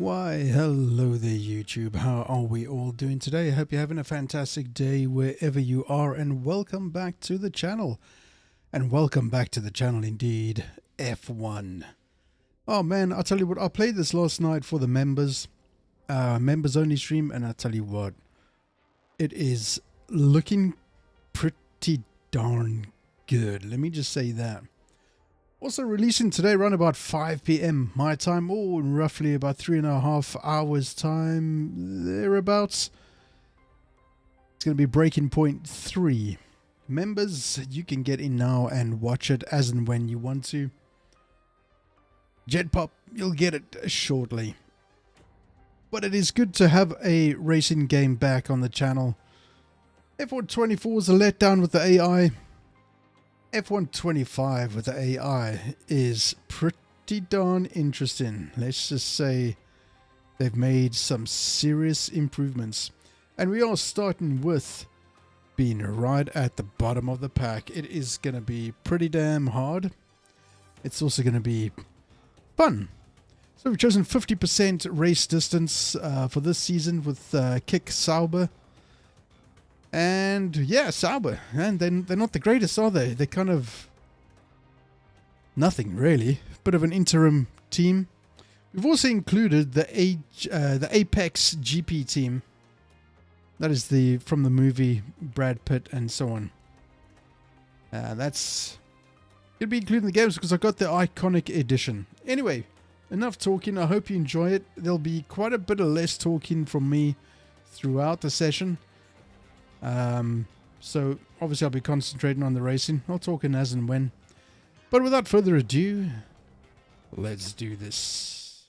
Why, hello there YouTube, how are we all doing today? I hope you're having a fantastic day wherever you are, and welcome back to the channel. And welcome back to the channel indeed, F1. Oh man, I'll tell you what, I played this last night for the members only stream, and I'll tell you what, it is looking pretty darn good, let me just say that. Also releasing today around about 5 PM my time, or roughly about 3.5 hours time, thereabouts. It's going to be Breaking Point 3. Members, you can get in now and watch it as and when you want to. Jetpop, you'll get it shortly. But it is good to have a racing game back on the channel. F1 24 is a letdown with the AI. F1 25 with the AI is pretty darn interesting. Let's just say they've made some serious improvements. And we are starting with being right at the bottom of the pack. It is going to be pretty damn hard. It's also going to be fun. So we've chosen 50% race distance for this season with Kick Sauber. And yeah, Sauber, and they're not the greatest, are they? They're kind of nothing really. Bit of an interim team. We've also included the Apex GP team. That is from the movie Brad Pitt and so on. That's gonna be included in the games because I got the iconic edition. Anyway, enough talking. I hope you enjoy it. There'll be quite a bit of less talking from me throughout the session. So obviously I'll be concentrating on the racing. I'll talk in as and when. But without further ado, let's do this.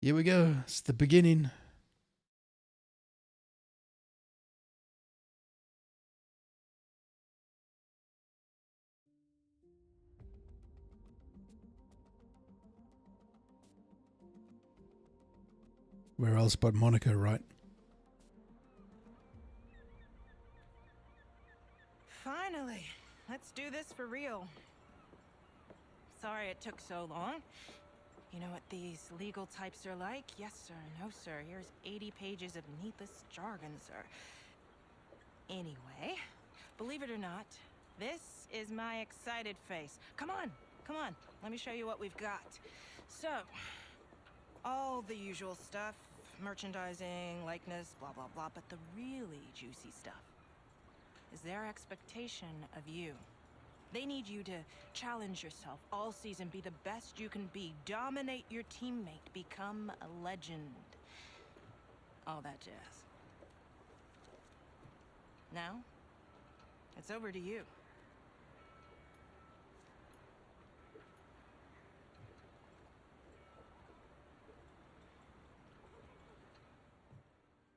Here we go. It's the beginning. Where else but Monaco, right? Finally, let's do this for real. Sorry it took so long. You know what these legal types are like? Yes, sir. No, sir. Here's 80 pages of needless jargon, sir. Anyway, believe it or not, this is my excited face. Come on, come on. Let me show you what we've got. So, all the usual stuff. Merchandising, likeness, blah, blah, blah. But the really juicy stuff is their expectation of you. They need you to challenge yourself all season, be the best you can be, dominate your teammate, become a legend. All that jazz. Now, it's over to you.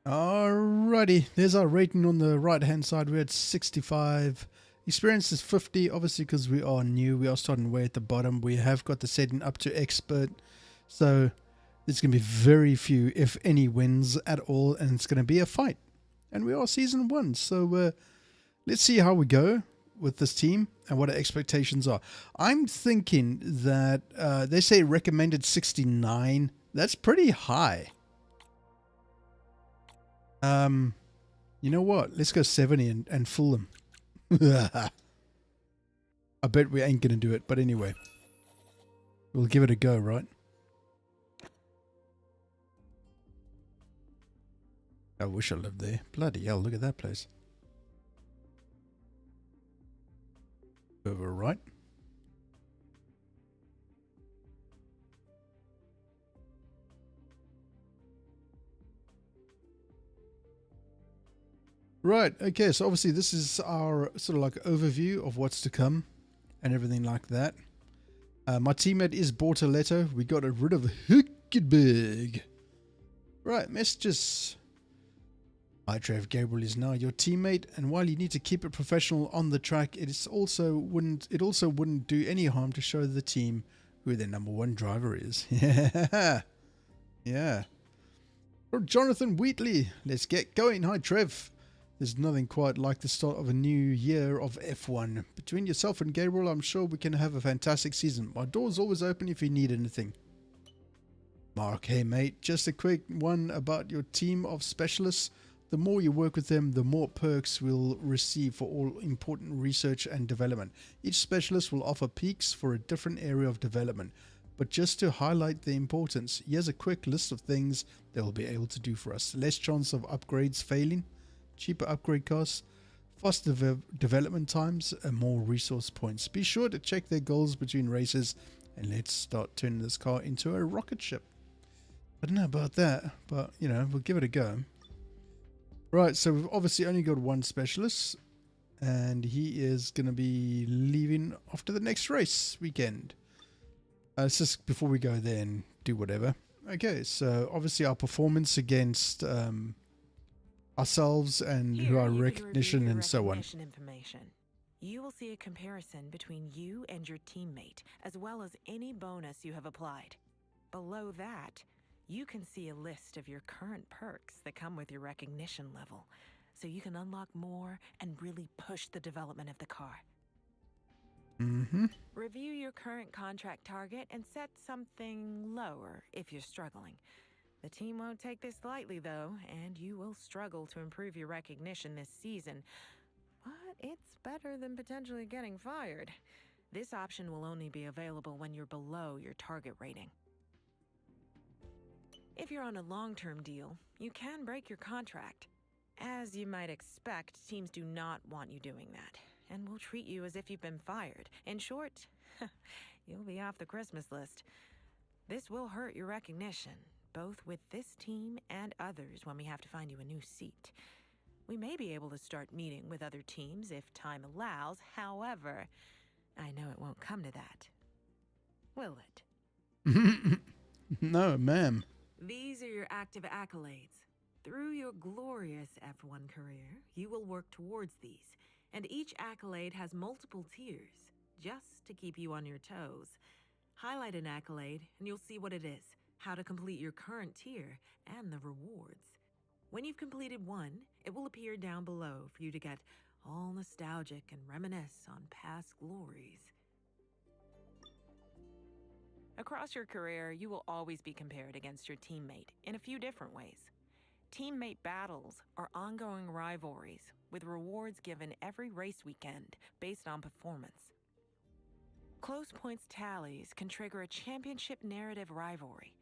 Alrighty, there's our rating on the right hand side. We're at 65. Experience is 50, obviously because we are new. We are starting way at the bottom. We have got the setting up to expert. So there's going to be very few, if any, wins at all. And it's going to be a fight. And we are season 1. So let's see how we go with this team and what our expectations are. I'm thinking that they say recommended 69. That's pretty high. You know what? Let's go 70 and fool them. I bet we ain't gonna do it, but anyway. We'll give it a go, right? I wish I lived there. Bloody hell, look at that place. Over right. Right, okay, so obviously this is our sort of like overview of what's to come and everything like that. My teammate is Bortoletto. We got rid of Hülkenberg. Right, messages. Hi Trev, Gabriel is now your teammate, and while you need to keep it professional on the track, it also wouldn't do any harm to show the team who their #1 driver is. Yeah. Yeah. Jonathan Wheatley, let's get going. Hi Trev. There's nothing quite like the start of a new year of F1. Between yourself and Gabriel, I'm sure we can have a fantastic season. My door's always open if you need anything. Mark, hey mate, just a quick one about your team of specialists. The more you work with them, the more perks we'll receive for all important research and development. Each specialist will offer peaks for a different area of development. But just to highlight the importance, here's a quick list of things they'll be able to do for us. Less chance of upgrades failing, cheaper upgrade costs, faster development times, and more resource points. Be sure to check their goals between races, and let's start turning this car into a rocket ship. I don't know about that, but you know, we'll give it a go. Right, so we've obviously only got one specialist, and he is going to be leaving after the next race weekend. It's just before we go there and do whatever. Okay, so obviously our performance against ourselves and who our recognition and so on. Information. You will see a comparison between you and your teammate, as well as any bonus you have applied. Below that, you can see a list of your current perks that come with your recognition level, so you can unlock more and really push the development of the car. Review your current contract target and set something lower if you're struggling. The team won't take this lightly though, and you will struggle to improve your recognition this season. But it's better than potentially getting fired. This option will only be available when you're below your target rating. If you're on a long-term deal, you can break your contract. As you might expect, teams do not want you doing that, and will treat you as if you've been fired. In short, you'll be off the Christmas list. This will hurt your recognition, both with this team and others when we have to find you a new seat. We may be able to start meeting with other teams if time allows, however, I know it won't come to that. Will it? No, ma'am. These are your active accolades. Through your glorious F1 career, you will work towards these, and each accolade has multiple tiers, just to keep you on your toes. Highlight an accolade, and you'll see what it is, how to complete your current tier, and the rewards. When you've completed one, it will appear down below for you to get all nostalgic and reminisce on past glories. Across your career, you will always be compared against your teammate in a few different ways. Teammate battles are ongoing rivalries with rewards given every race weekend based on performance. Close points tallies can trigger a championship narrative rivalry.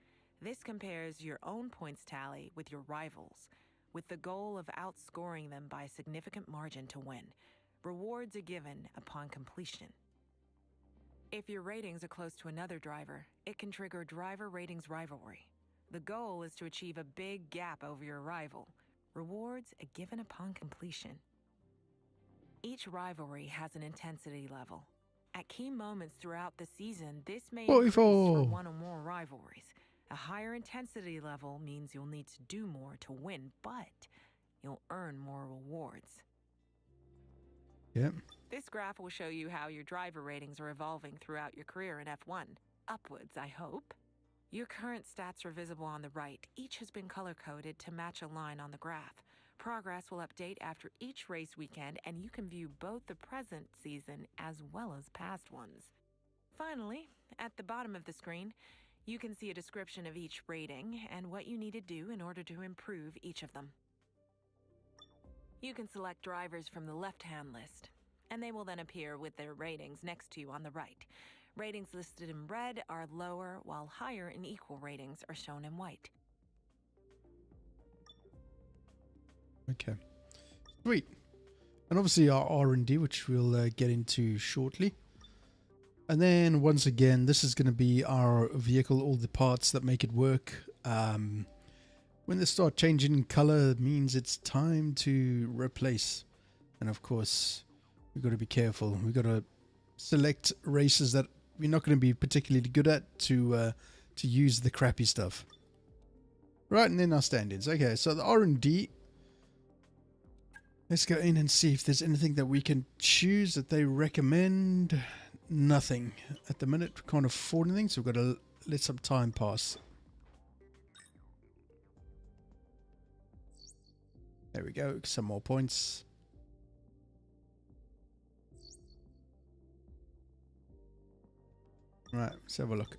This compares your own points tally with your rivals, with the goal of outscoring them by a significant margin to win. Rewards are given upon completion. If your ratings are close to another driver, it can trigger a driver ratings rivalry. The goal is to achieve a big gap over your rival. Rewards are given upon completion. Each rivalry has an intensity level. At key moments throughout the season, this may increase for one or more rivalries. A higher intensity level means you'll need to do more to win, but you'll earn more rewards. Yep. This graph will show you how your driver ratings are evolving throughout your career in F1. Upwards, I hope. Your current stats are visible on the right. Each has been color-coded to match a line on the graph. Progress will update after each race weekend, and you can view both the present season as well as past ones. Finally, at the bottom of the screen, you can see a description of each rating and what you need to do in order to improve each of them. You can select drivers from the left-hand list, and they will then appear with their ratings next to you on the right. Ratings listed in red are lower, while higher and equal ratings are shown in white. Okay. Sweet. And obviously our R&D, which we'll get into shortly. And then once again, this is going to be our vehicle, all the parts that make it work. When they start changing color, it means it's time to replace. And of course, we've got to be careful. We've got to select races that we're not going to be particularly good at to use the crappy stuff. Right, and then our stand-ins. Okay, so the R&D. Let's go in and see if there's anything that we can choose that they recommend. Nothing. At the minute, we can't afford anything, so we've got to let some time pass. There we go, some more points. Right, let's have a look.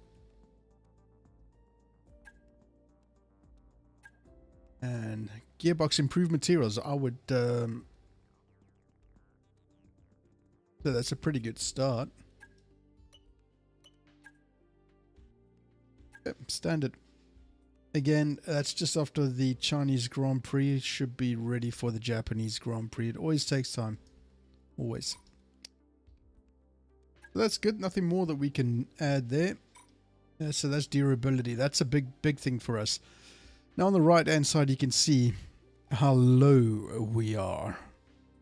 And gearbox improved materials. I would... so that's a pretty good start. Yep, standard. Again, that's just after the Chinese Grand Prix. Should be ready for the Japanese Grand Prix. It always takes time. Always. So that's good. Nothing more that we can add there. So that's durability. That's a big thing for us. Now on the right hand side you can see how low we are.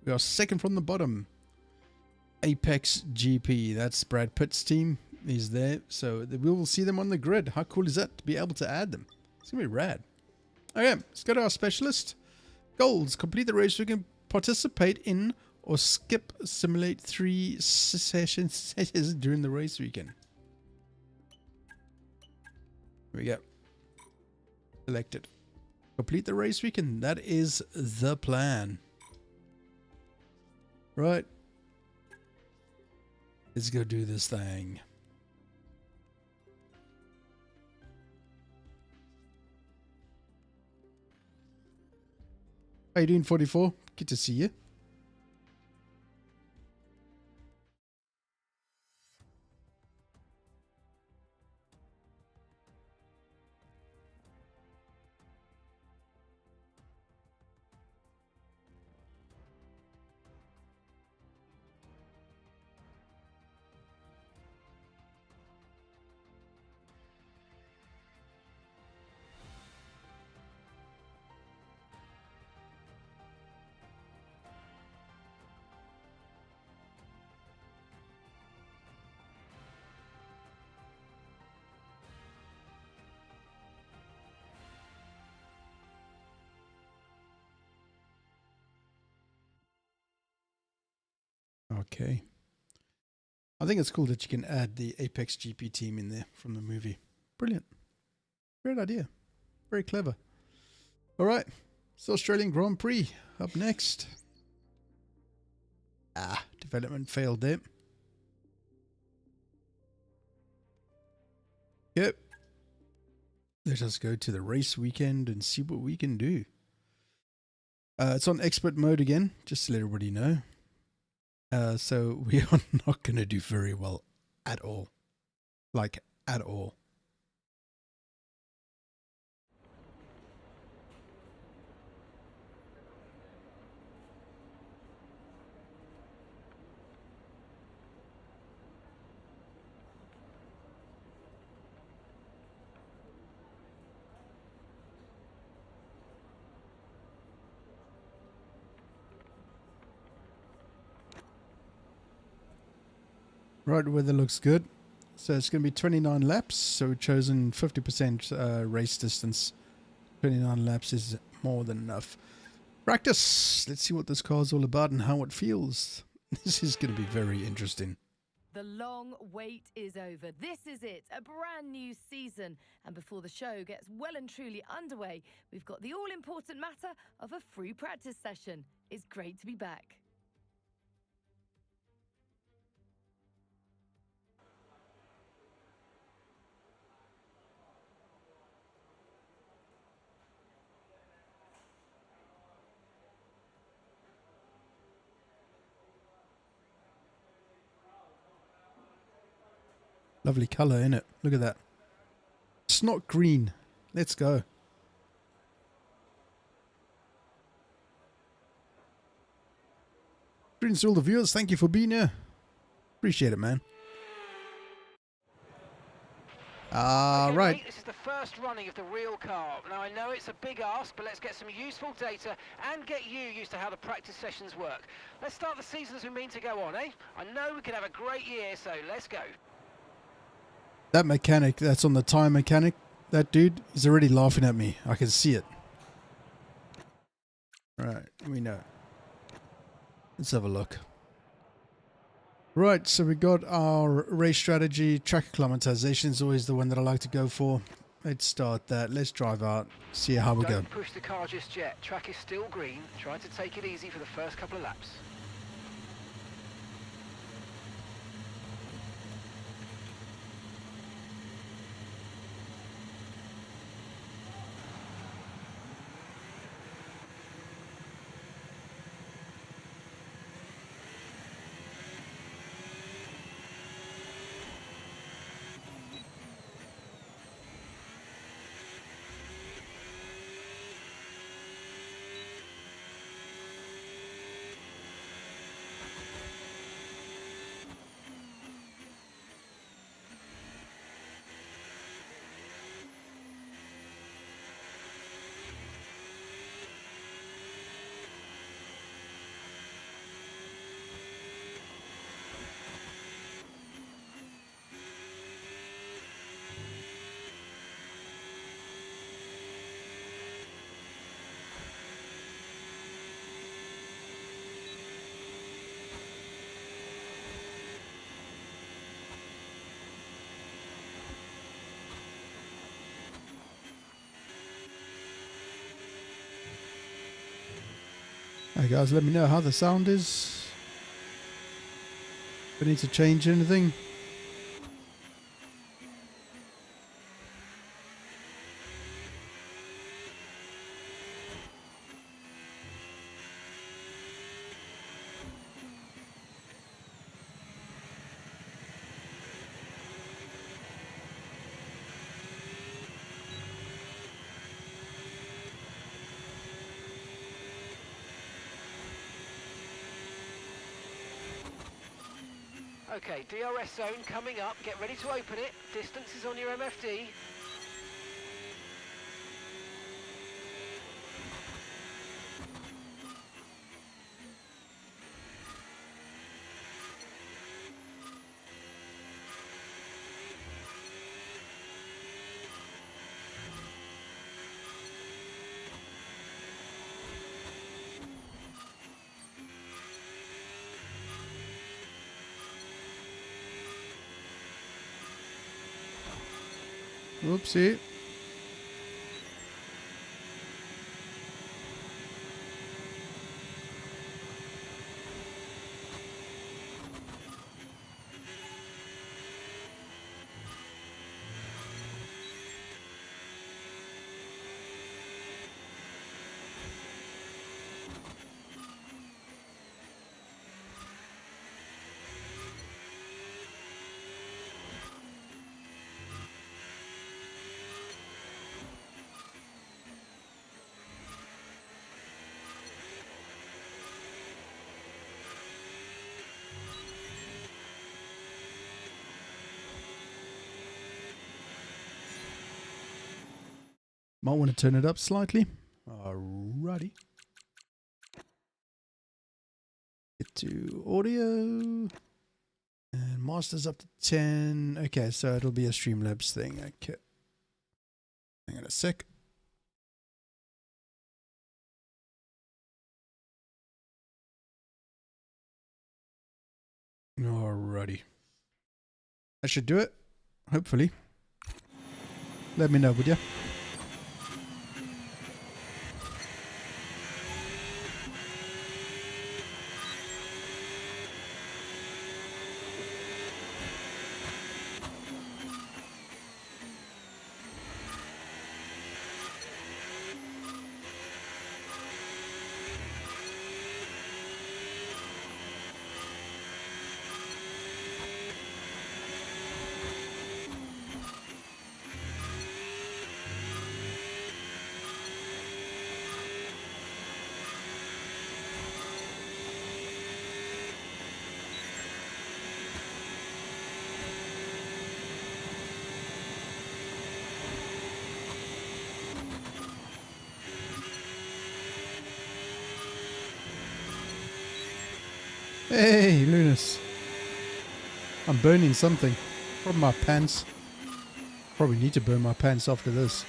We are second from the bottom. Apex GP. That's Brad Pitt's team. Is there. So we will see them on the grid. How cool is that to be able to add them? It's going to be rad. Okay, let's go to our specialist. Goals. Complete the race. We can participate in or skip simulate 3 sessions during the race weekend. Here we go. Selected. Complete the race weekend. That is the plan. Right. Let's go do this thing. How you doing, 44? Good to see you. Okay. I think it's cool that you can add the Apex GP team in there from the movie. Brilliant. Great idea. Very clever. All right. So Australian Grand Prix up next. Development failed there. Yep. Let us go to the race weekend and see what we can do. It's on expert mode again, just to let everybody know. So we are not going to do very well at all. Like, at all. Right, weather looks good. So it's going to be 29 laps. So we've chosen 50% race distance. 29 laps is more than enough. Practice. Let's see what this car is all about and how it feels. This is going to be very interesting. The long wait is over. This is it, a brand new season. And before the show gets well and truly underway, we've got the all-important matter of a free practice session. It's great to be back. Lovely colour, innit? Look at that. It's not green. Let's go. Greetings to all the viewers. Thank you for being here. Appreciate it, man. Okay, Right. mate, this is the first running of the real car. Now, I know it's a big ask, but let's get some useful data and get you used to how the practice sessions work. Let's start the season as we mean to go on, eh? I know we could have a great year, so let's go. That mechanic that's on the tire mechanic, that dude, he's already laughing at me. I can see it. Right, we know. Let's have a look. Right, so we got our race strategy. Track acclimatization is always the one that I like to go for. Let's start that. Let's drive out, see how we go. Don't push the car just yet. Track is still green. Try to take it easy for the first couple of laps. Hey guys, let me know how the sound is. If I need to change anything. Okay, DRS zone coming up. Get ready to open it. Distance is on your MFD. Oopsie. Might want to turn it up slightly. Alrighty. Get to audio. And master's up to 10. Okay, so it'll be a Streamlabs thing. Okay. Hang on a sec. Alrighty. That should do it. Hopefully. Let me know, would you? Hey, Lunas. I'm burning something. Probably my pants. Probably need to burn my pants after this.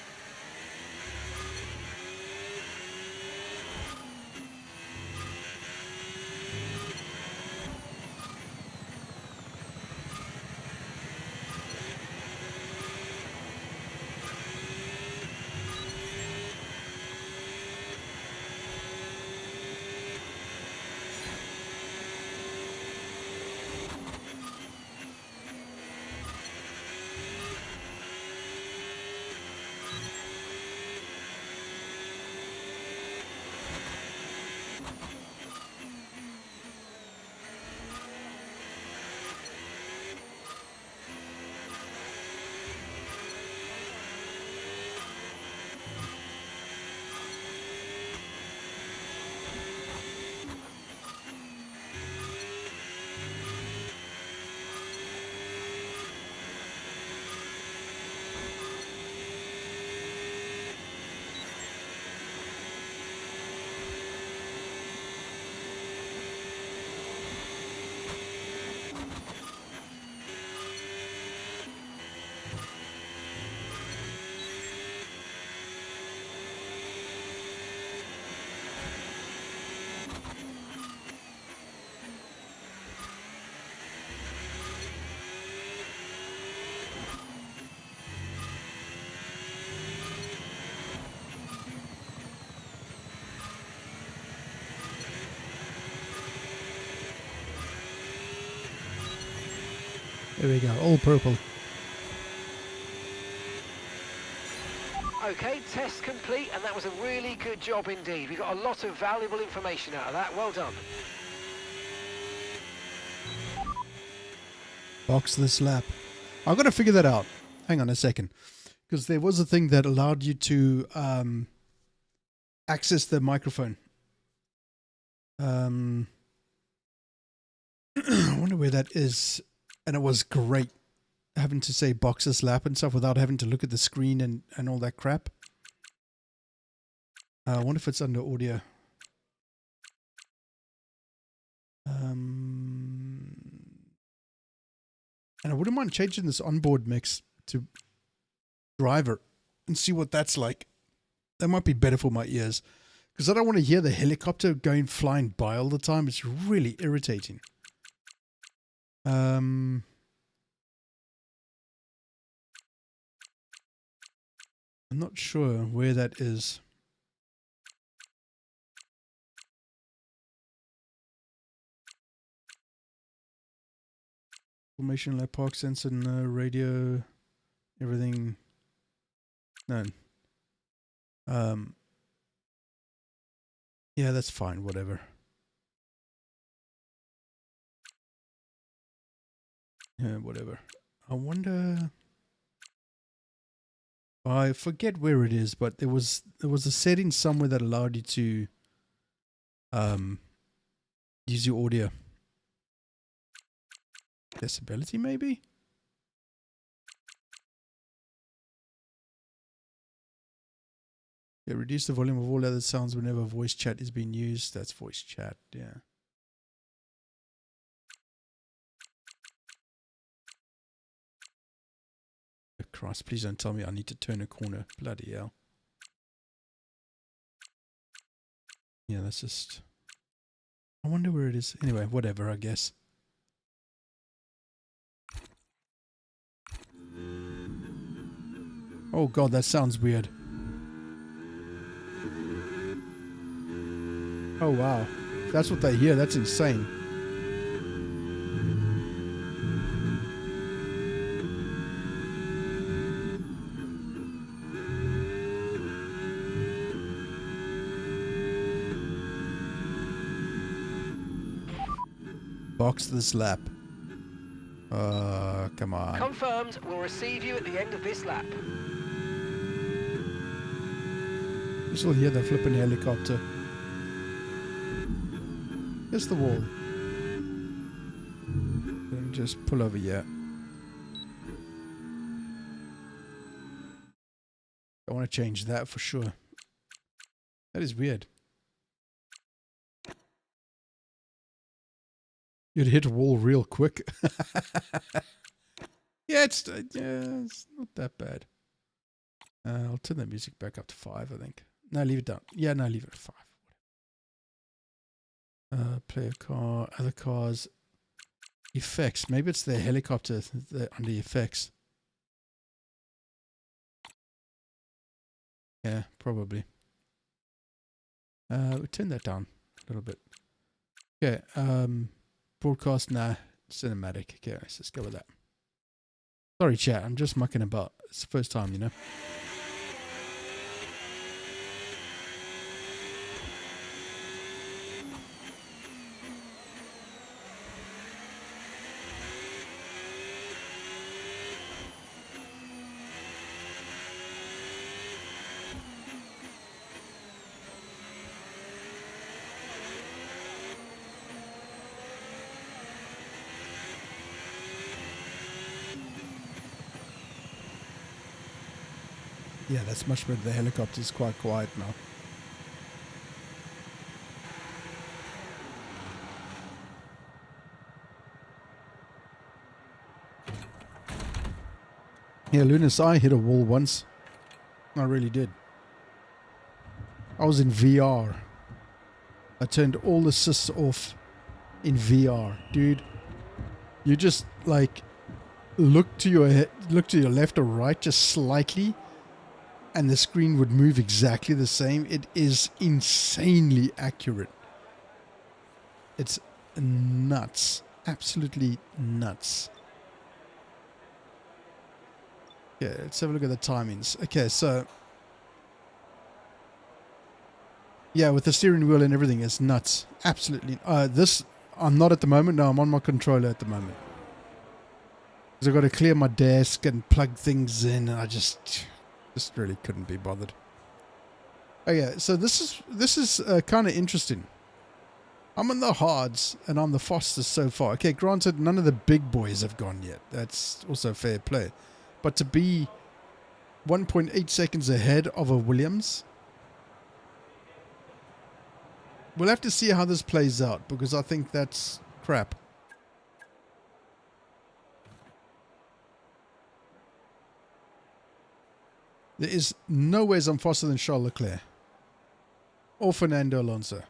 There we go, all purple. Okay, test complete, and that was a really good job indeed. We got a lot of valuable information out of that. Well done. Box this lap. I've got to figure that out. Hang on a second. Because there was a thing that allowed you to access the microphone. I wonder where that is. And it was great having to say box this lap and stuff without having to look at the screen and all that crap. I wonder if it's under audio. And I wouldn't mind changing this onboard mix to driver and see what that's like. That might be better for my ears. Because I don't want to hear the helicopter going flying by all the time. It's really irritating. I'm not sure where that is. Formation lab, park sensor, no radio, everything. No. Yeah, that's fine, whatever. Yeah, whatever. I wonder. I forget where it is, but there was a setting somewhere that allowed you to use your audio. Accessibility, maybe? Yeah, reduce the volume of all other sounds whenever voice chat is being used. That's voice chat, yeah. Oh, Christ, please don't tell me I need to turn a corner. Bloody hell. Yeah, that's just... I wonder where it is. Anyway, whatever, I guess. Oh god, that sounds weird. Oh wow. If that's what they hear, that's insane. Box this lap. Come on. Confirmed. We'll receive you at the end of this lap. You still hear the flipping helicopter. Here's the wall. Let me just pull over here. I want to change that for sure. That is weird. You'd hit a wall real quick. Yeah, it's not that bad. I'll turn the music back up to 5, I think. No, leave it down. Yeah, no, leave it at 5. Play a car, other cars, effects. Maybe it's the helicopter under effects. Yeah, probably. We'll turn that down a little bit. Okay, broadcast, nah. Cinematic. Okay, let's just go with that. Sorry, chat. I'm just mucking about. It's the first time, you know. Yeah, that's much better. The helicopter's quite quiet now. Yeah, Lunas, I hit a wall once. I really did. I was in VR. I turned all assists off in VR. Dude, you just like look to your left or right just slightly and the screen would move exactly the same. It is insanely accurate. It's nuts. Absolutely nuts. Yeah, let's have a look at the timings. Okay, so yeah, with the steering wheel and everything, it's nuts. Absolutely. This I'm not at the moment. No, I'm on my controller at the moment. Because I've got to clear my desk and plug things in, and I just really couldn't be bothered. Okay, so this is kind of interesting. I'm on the hards, and I'm the fastest so far. Okay, granted, none of the big boys have gone yet. That's also fair play. But to be 1.8 seconds ahead of a Williams, we'll have to see how this plays out, because I think that's crap. There is no ways I'm faster than Charles Leclerc or Fernando Alonso.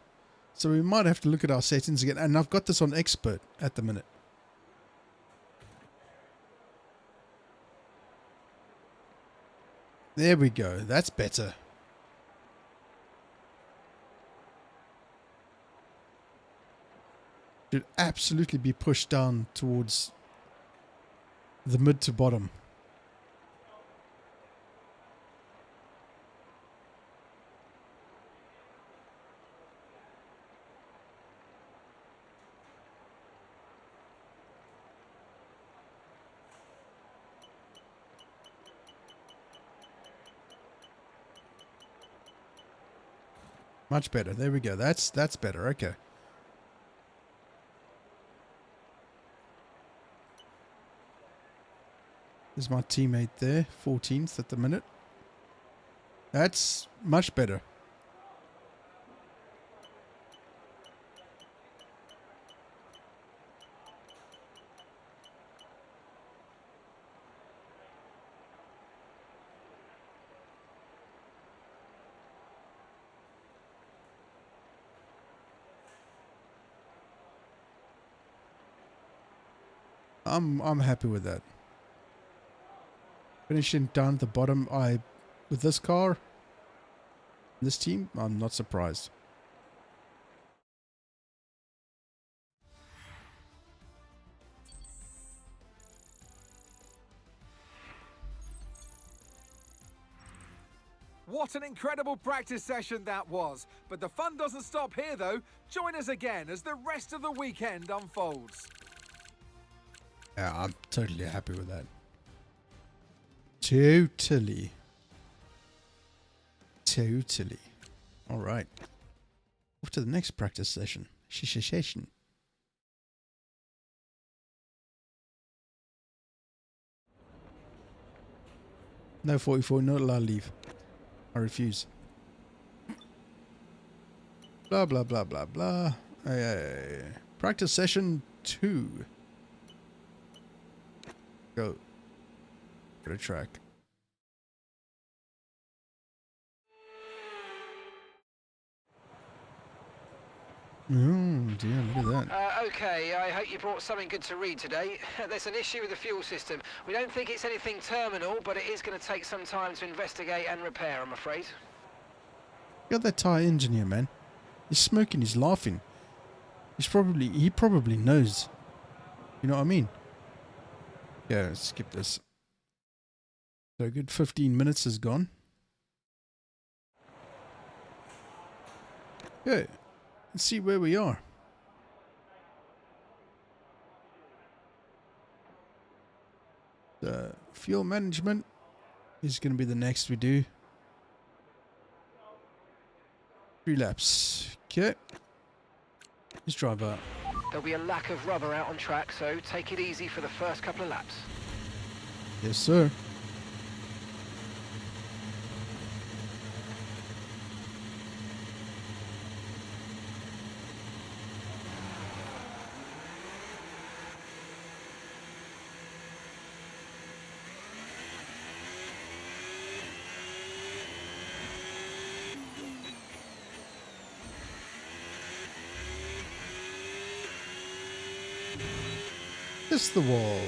So we might have to look at our settings again. And I've got this on expert at the minute. There we go. That's better. Should absolutely be pushed down towards the mid to bottom. Much better. There we go. That's better. Okay. There's my teammate there, 14th at the minute. That's much better. I'm happy with that. Finishing down at the bottom, with this car, this team, I'm not surprised. What an incredible practice session that was. But the fun doesn't stop here though. Join us again as the rest of the weekend unfolds. Yeah, I'm totally happy with that. Totally. All right. Off to the next practice session. Session. No 44, not allowed to leave. I refuse. Blah, blah, blah, blah, blah. Practice session 2. Go. Go to track. Oh dear, look at that. Okay, I hope you brought something good to read today. There's an issue with the fuel system. We don't think it's anything terminal, but it is going to take some time to investigate and repair, I'm afraid. Got that tyre engineer, man. He's smoking, he's laughing. He probably knows. You know what I mean? Yeah, let's skip this. So a good 15 minutes is gone. Okay, let's see where we are. The fuel management is going to be the next we do. 3 laps. Okay. Let's drive up. There'll be a lack of rubber out on track, so take it easy for the first couple of laps. Yes, sir. Kiss the wall.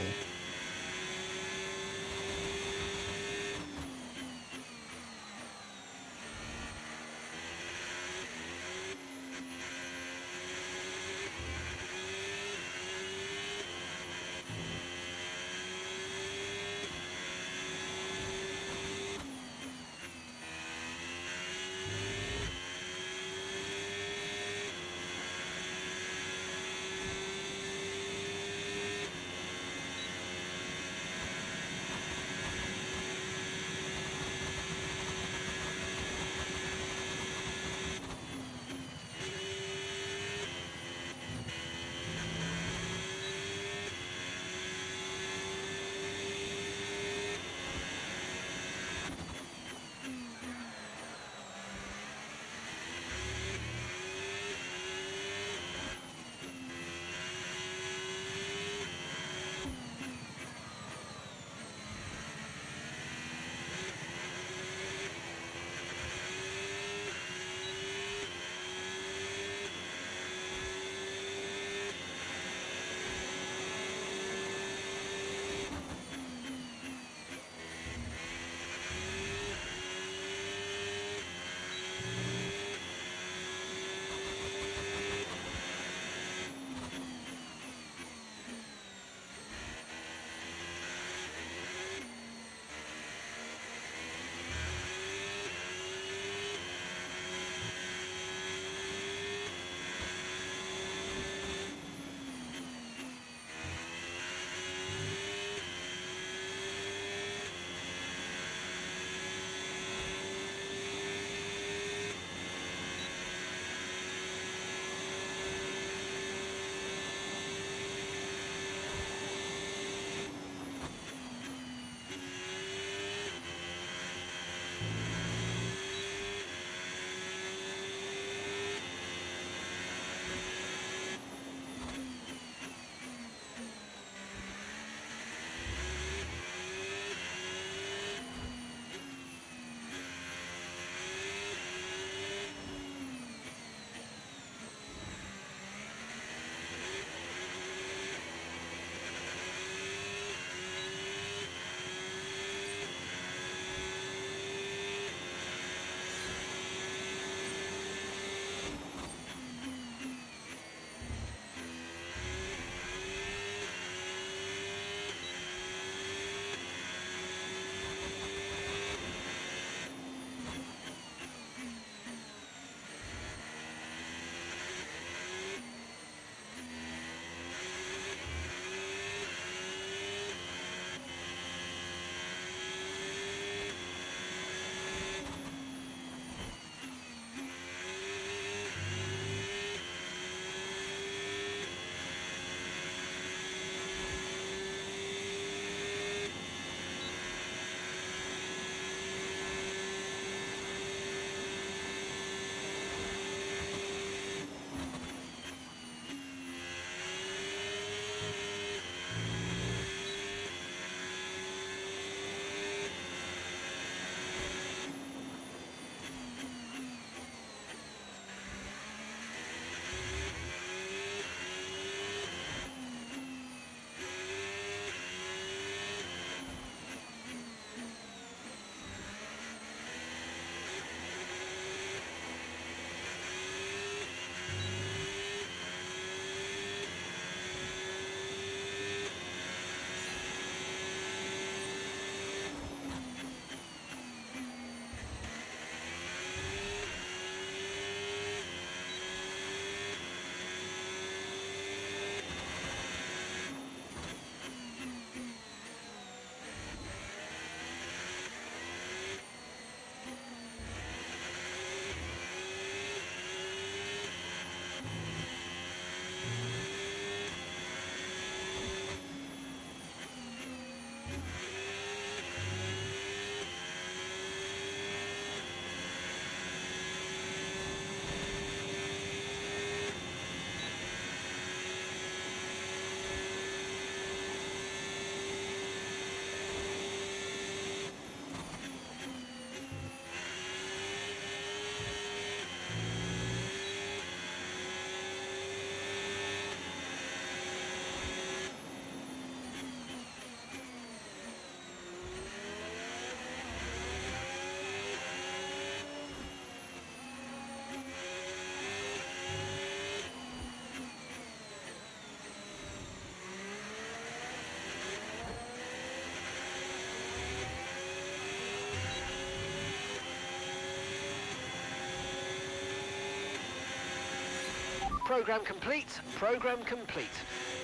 Program complete, program complete.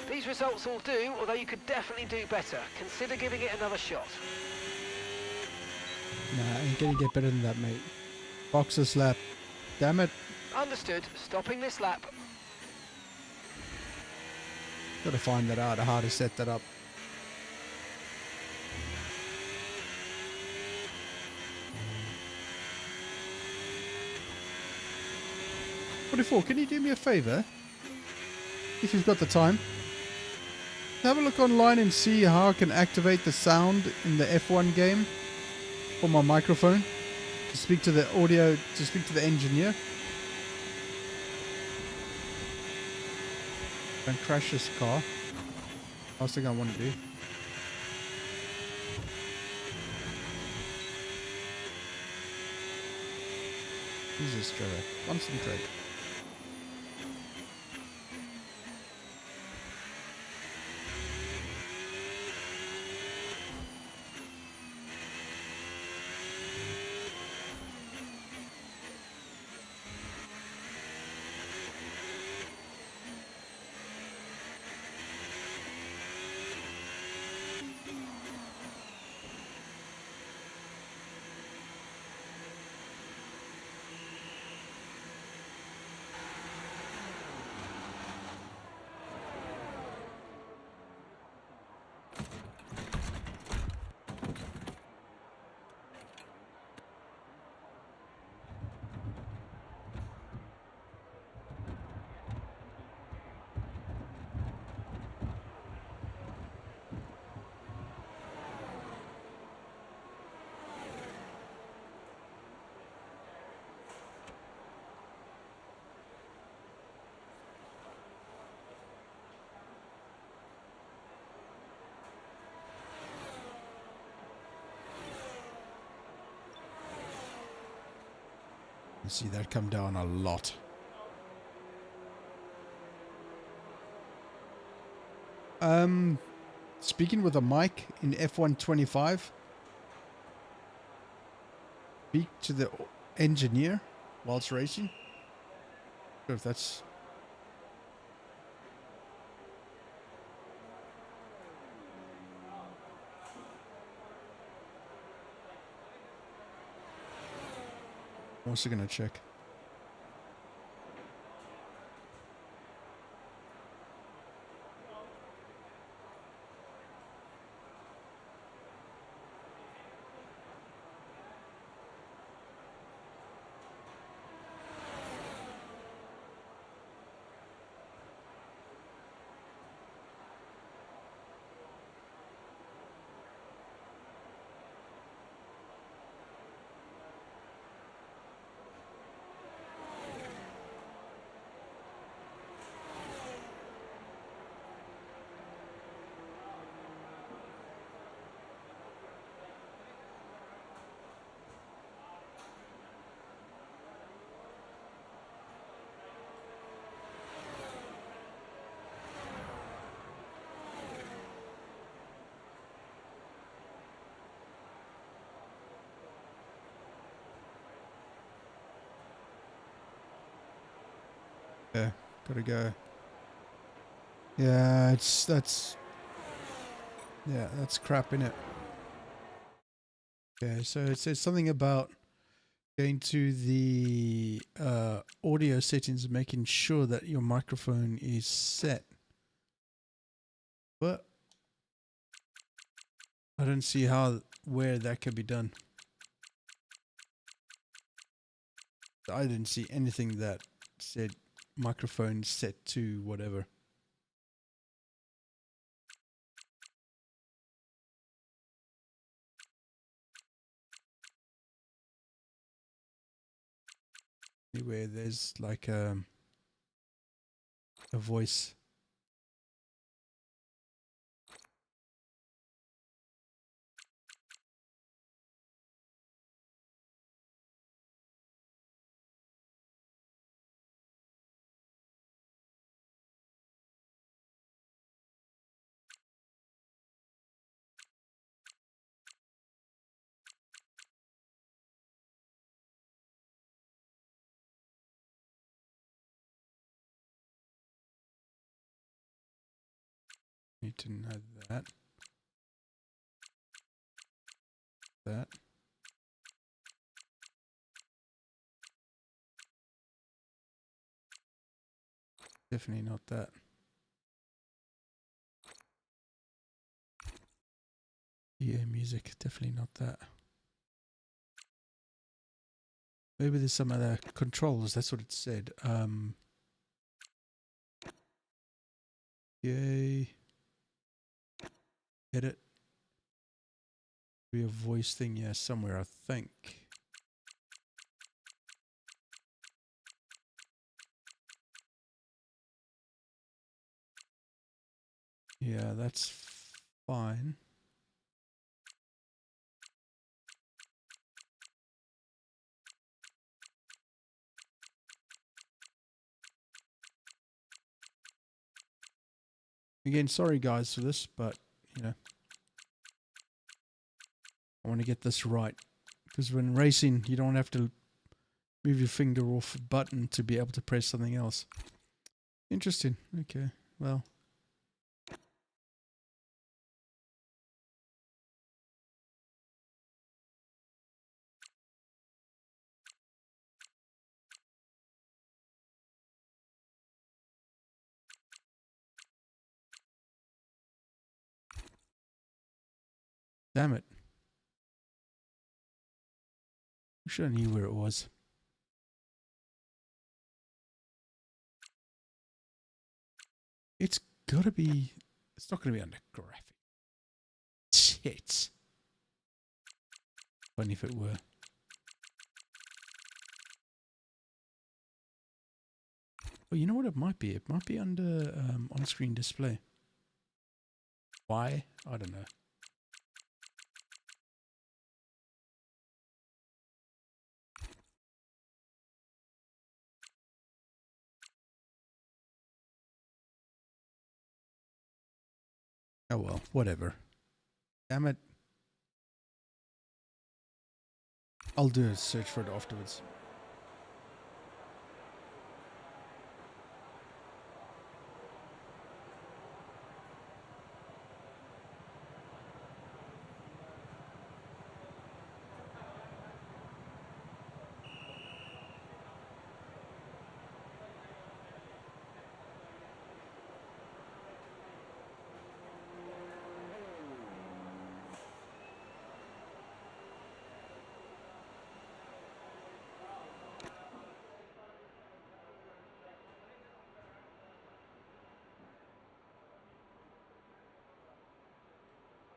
These results all do, although you could definitely do better. Consider giving it another shot. Nah, ain't gonna get better than that, mate. Boxer slap. Damn it. Understood. Stopping this lap. Gotta find that out, how to set that up. What, can you do me a favor? If you've got the time. Have a look online and see how I can activate the sound in the F1 game for my microphone to speak to the audio, to speak to the engineer. Don't crash this car. Last thing I want to do. Jesus, Trevor. Concentrate. You see that come down a lot. Speaking with a mic in F125. Speak to the engineer whilst racing. Sure if that's... I'm also gonna check. Yeah, gotta go. Yeah, that's crap in it. Okay, so it says something about going to the audio settings and making sure that your microphone is set. But I don't see where that can be done. I didn't see anything that said microphone set to whatever. Anywhere there's like a voice. Need to know that. That. Definitely not that. Yeah, music. Definitely not that. Maybe there's some other controls. That's what it said. Yay. Edit. Be a voice thing, yeah, somewhere, I think. Yeah, that's fine. Again, sorry guys for this, but, you know, I want to get this right. Because when racing, you don't have to move your finger off a button to be able to press something else. Interesting. Okay, well. Damn it. Wish I knew where it was. It's gotta be... It's not gonna be under graphic. Shit. Funny if it were. Oh, you know what it might be? It might be under on-screen display. Why? I don't know. Oh well, whatever. Damn it. I'll do a search for it afterwards.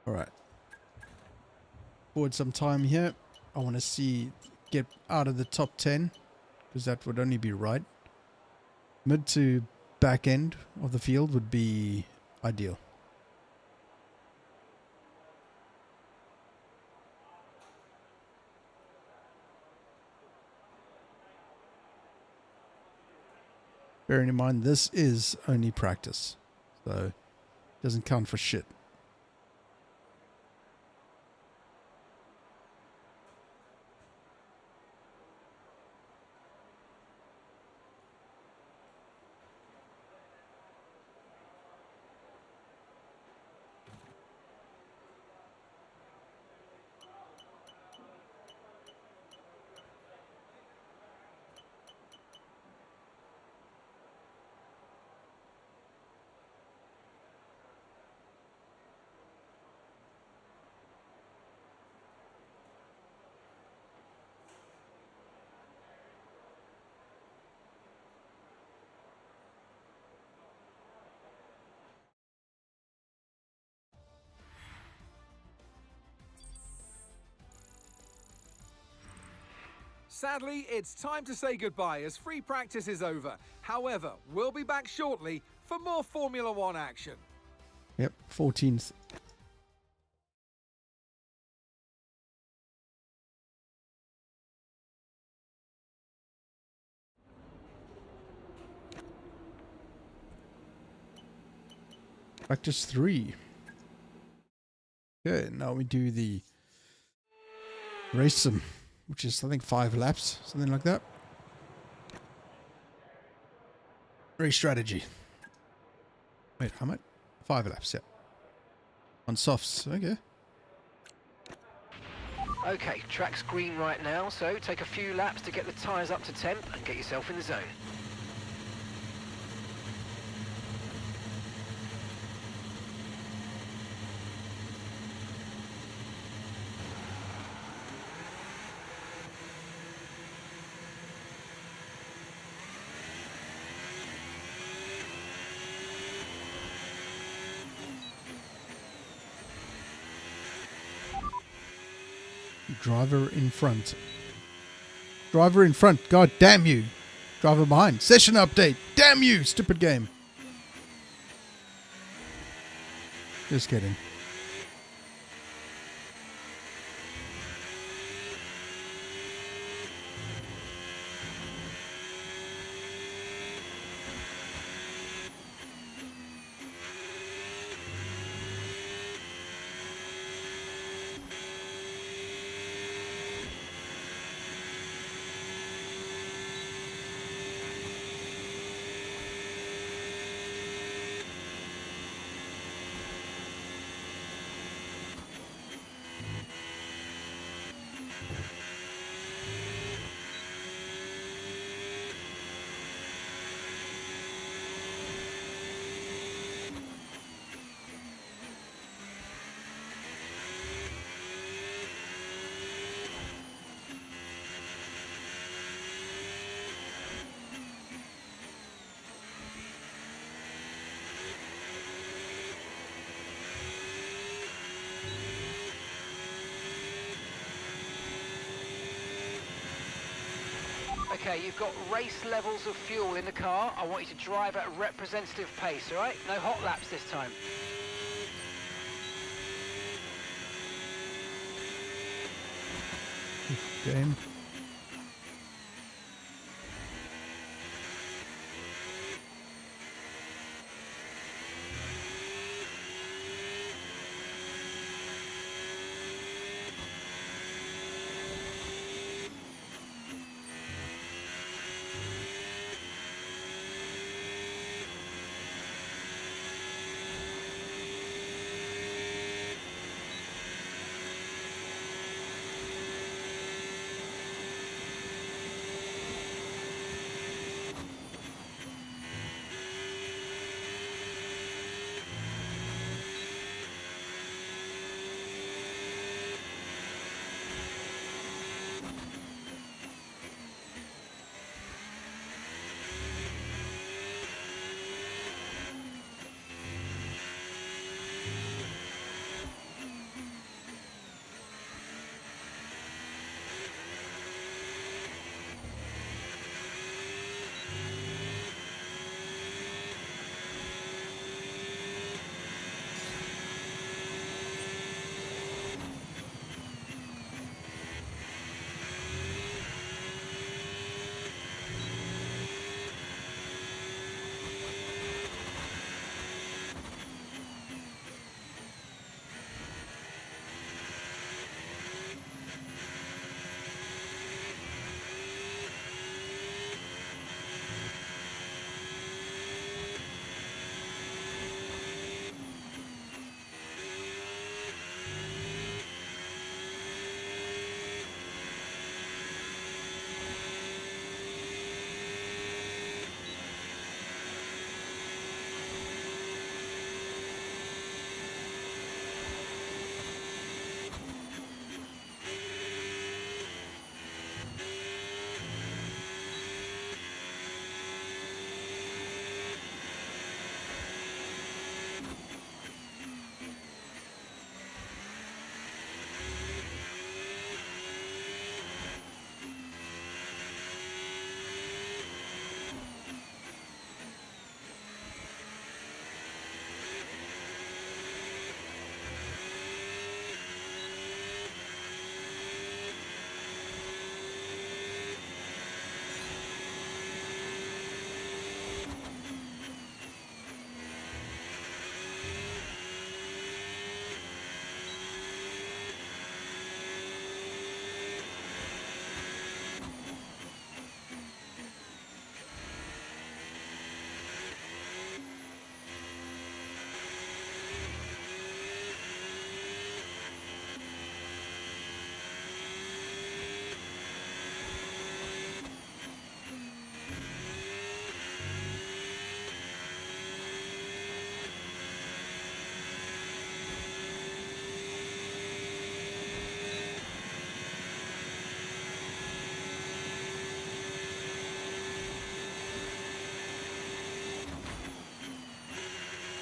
Alright. Forward some time here. I want to see get out of the top 10. Because that would only be right. Mid to back end of the field would be ideal. Bearing in mind, this is only practice. So, it doesn't count for shit. Sadly, it's time to say goodbye as free practice is over. However, we'll be back shortly for more Formula One action. Yep, 14th. Practice 3. Okay, now we do the race sim, which is I think 5 laps, something like that. Race strategy. Wait, how much? 5 laps, yeah. On softs, okay. Okay, track's green right now, so take a few laps to get the tyres up to temp and get yourself in the zone. Driver in front. Driver in front. God damn you. Driver behind. Session update. Damn you, stupid game. Just kidding. Okay, you've got race levels of fuel in the car. I want you to drive at a representative pace, all right? No hot laps this time. Game.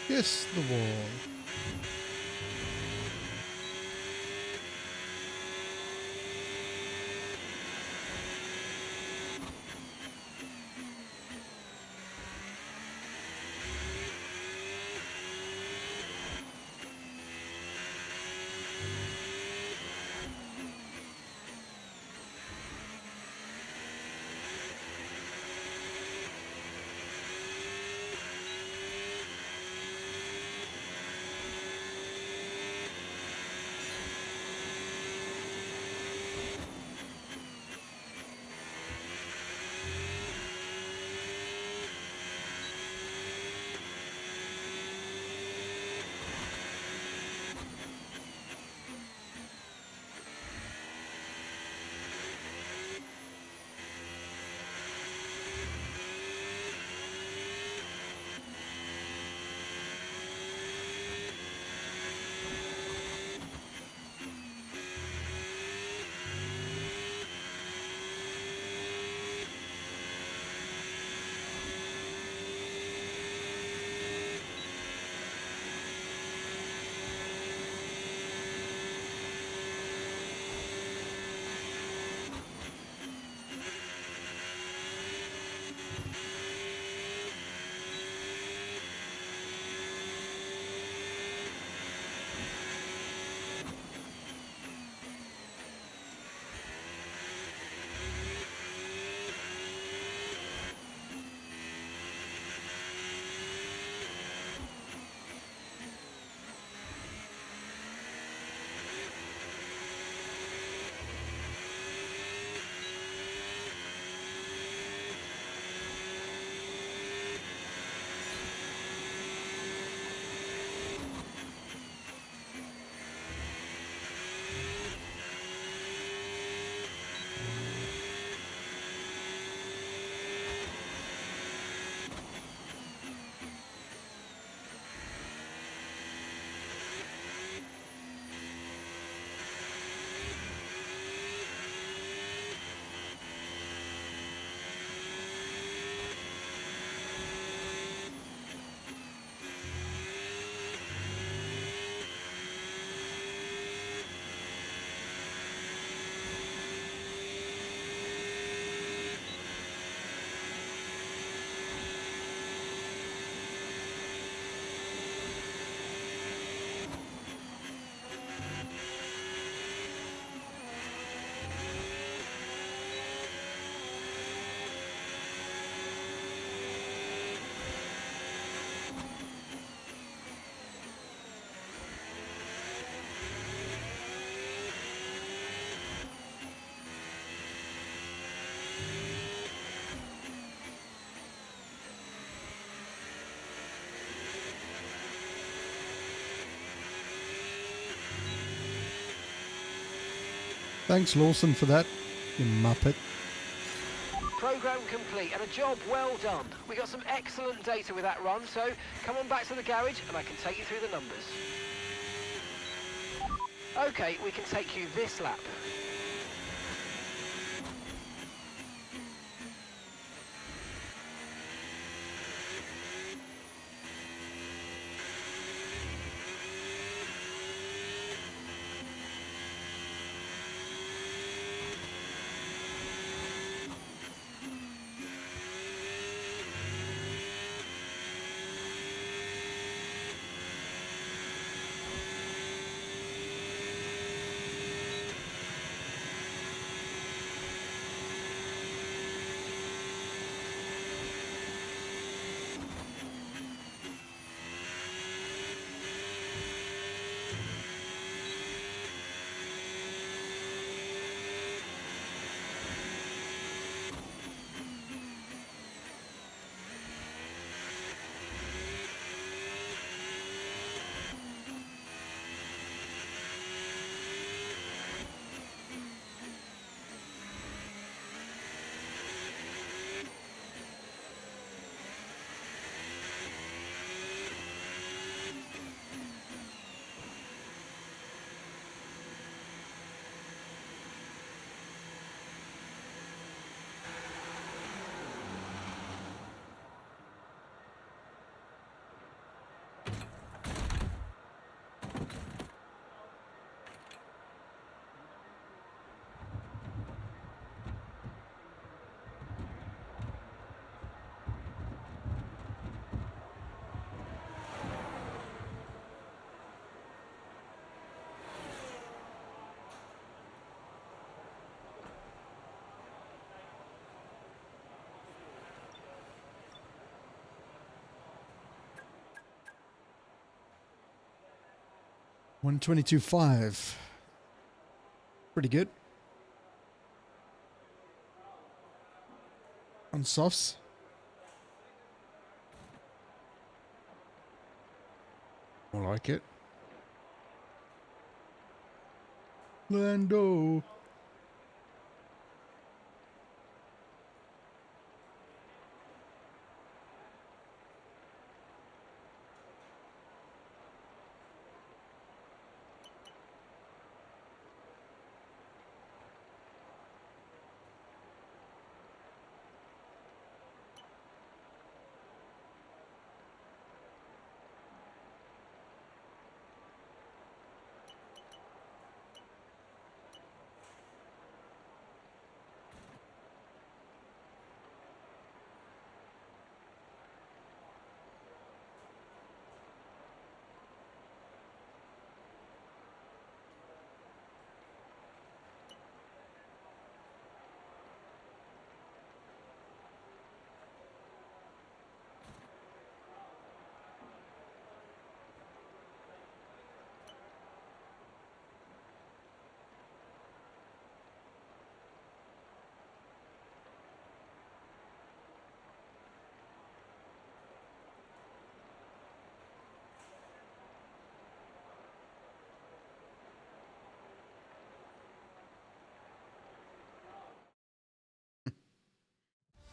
Kiss the wall. Thanks, Lawson, for that, you muppet. Program complete and a job well done. We got some excellent data with that run, so come on back to the garage and I can take you through the numbers. Okay, we can take you this lap. 122.5. Pretty good. On softs. More like it. Lando.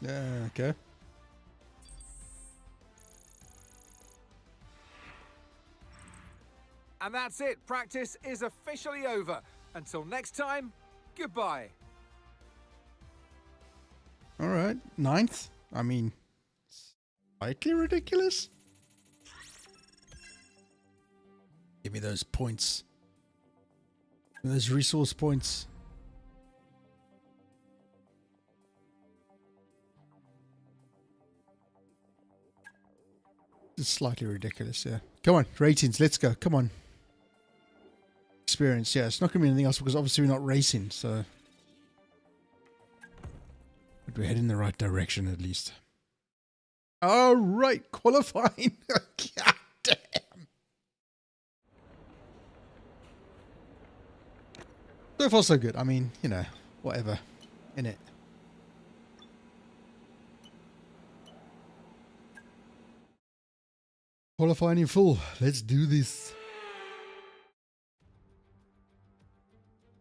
Yeah, okay. And that's it. Practice is officially over. Until next time, goodbye. All right. 9th. I mean, slightly ridiculous. Give me those points. Those resource points. It's slightly ridiculous, yeah. Come on, ratings, let's go. Come on. Experience, yeah. It's not going to be anything else because obviously we're not racing, so. But we're heading in the right direction at least. All right, qualifying. God damn. So far, so good. I mean, you know, whatever. Innit? Qualifying in full. Let's do this.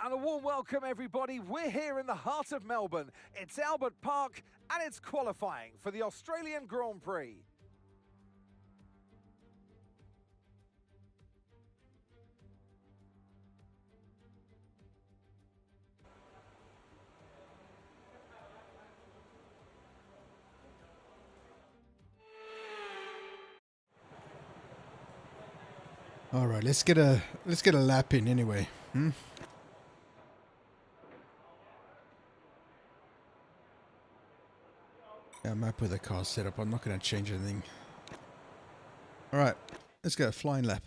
And a warm welcome, everybody. We're here in the heart of Melbourne. It's Albert Park, and it's qualifying for the Australian Grand Prix. All right, let's get a lap in anyway. Yeah, I'm happy with the car setup. I'm not going to change anything. All right, let's go flying lap.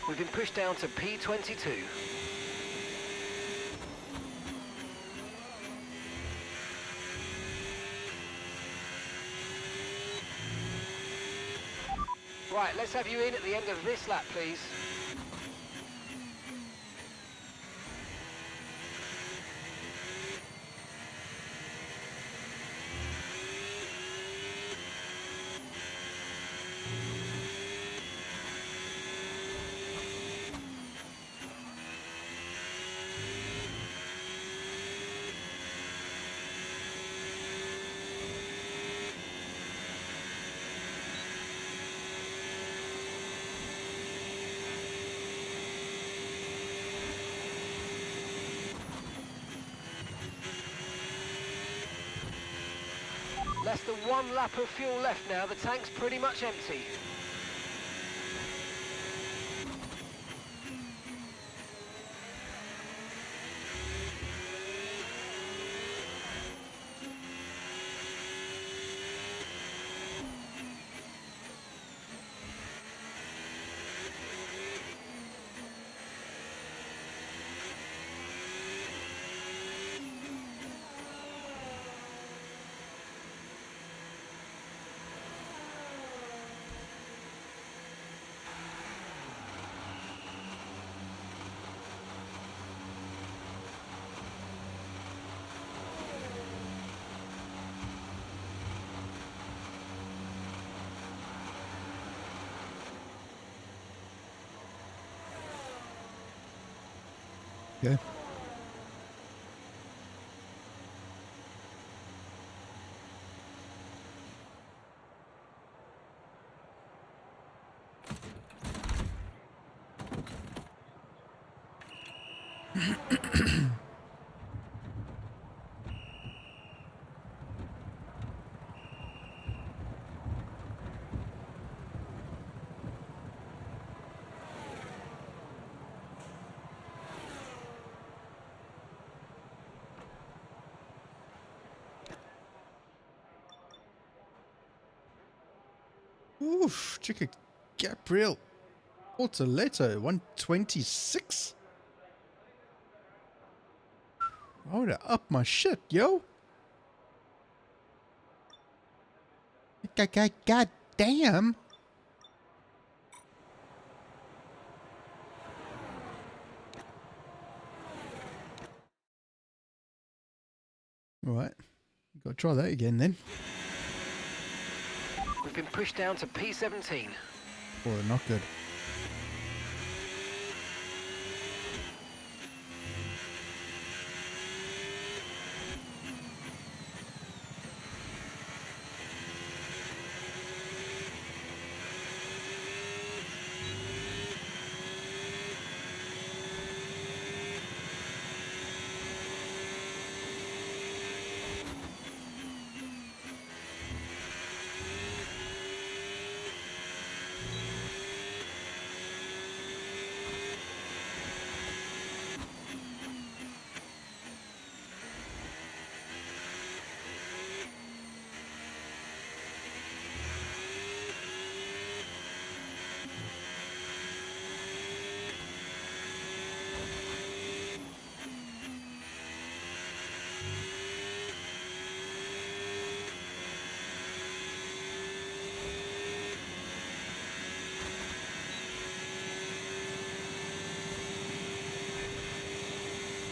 We've been pushed down to P22. Right, let's have you in at the end of this lap, please. Less than 1 lap of fuel left now, the tank's pretty much empty. Okay. Oof, Chica Gabriel Portoletto, 126. I would have upped my shit, yo. God damn. Alright, gotta try that again then. We've been pushed down to P17. Oh, not good.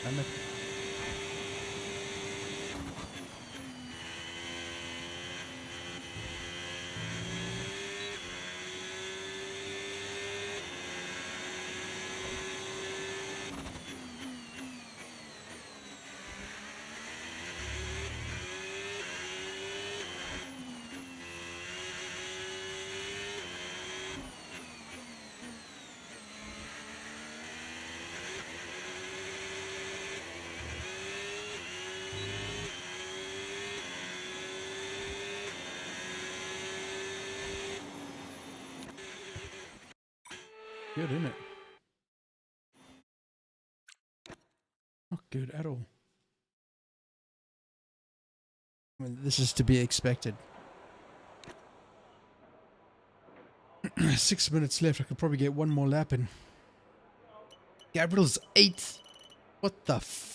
Damn it. Good, isn't it? Not good at all. I mean, this is to be expected. 6 minutes left. I could probably get one more lap in. Gabriel's 8th. What the f...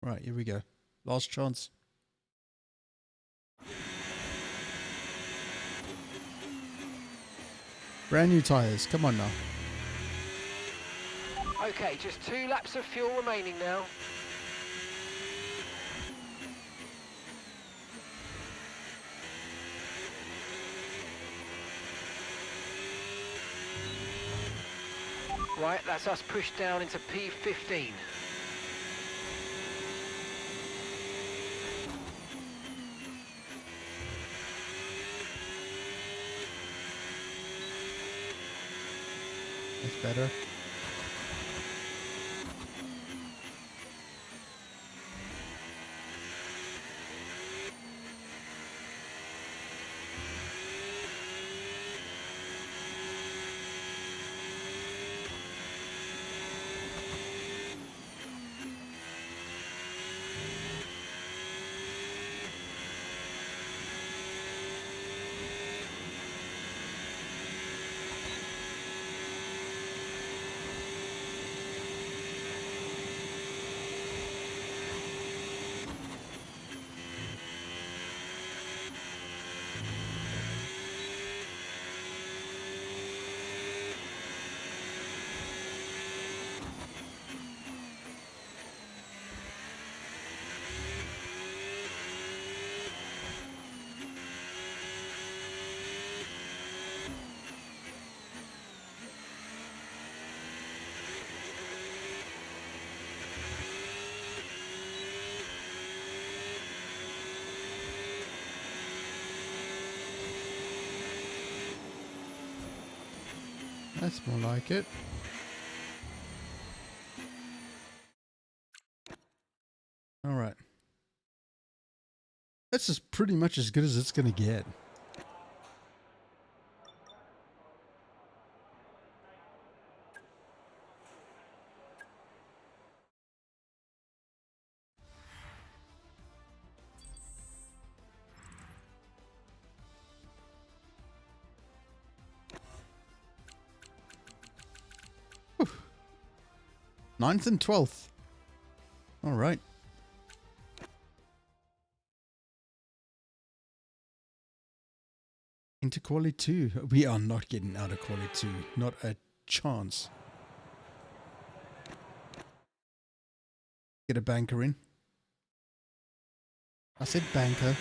Right, here we go. Last chance. Brand new tyres. Come on now. Okay, just 2 laps of fuel remaining now. Right, that's us pushed down into P15. That's better. That's more like it. All right. That's just pretty much as good as it's going to get. Whew. 9th and 12th. All right. Into quality 2. We are not getting out of quality 2. Not a chance. Get a banker in. I said banker.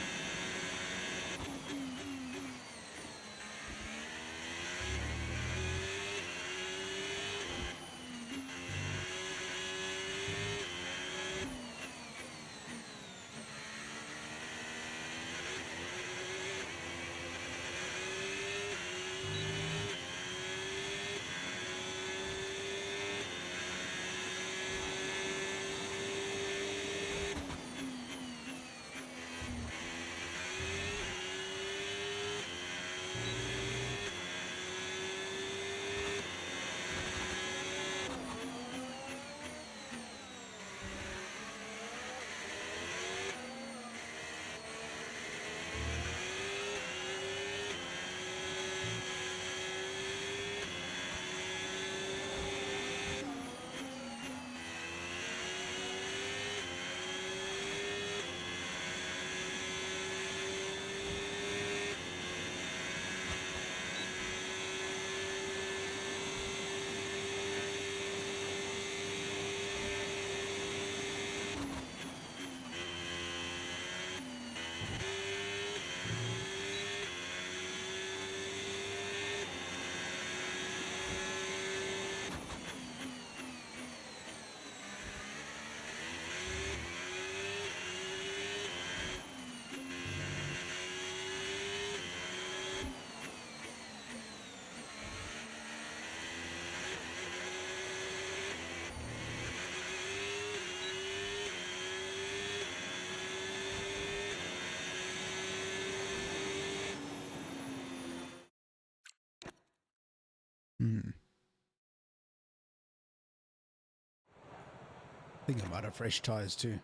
I think I might have fresh tires too.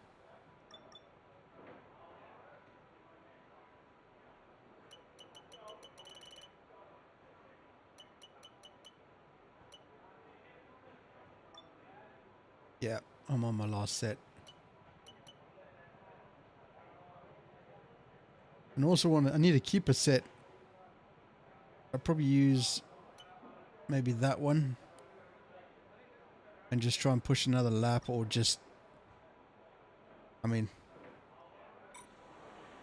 Yeah, I'm on my last set. And also I need to keep a set. I'll probably use maybe that one. And just try and push another lap, or just... I mean,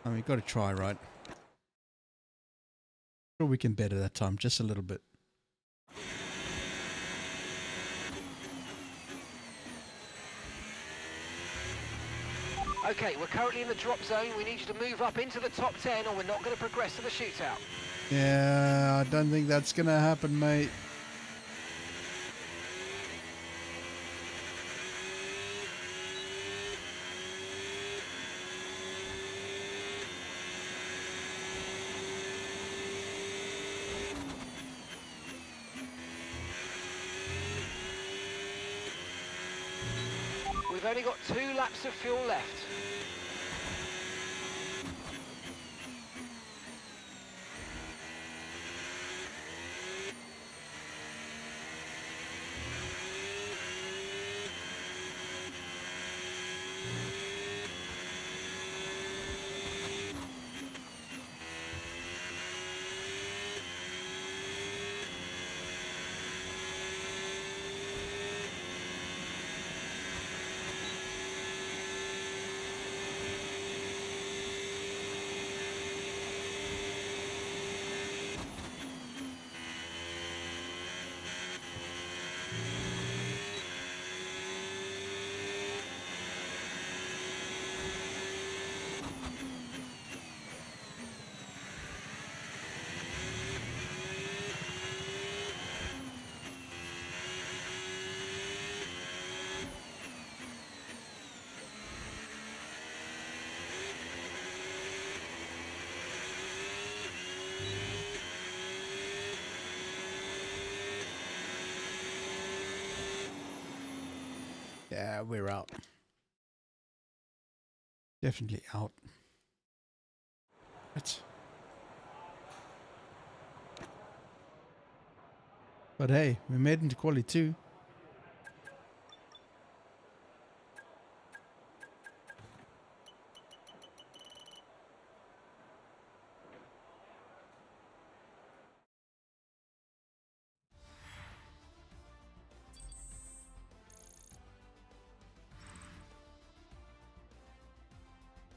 got to try, right? Sure, we can better that time just a little bit. Okay, we're currently in the drop zone. We need you to move up into the top 10 or we're not going to progress to the shootout. Yeah, I don't think that's going to happen, mate. We've only got 2 laps of fuel left. Yeah, we're out. Definitely out. What? But hey, we made it into quali 2.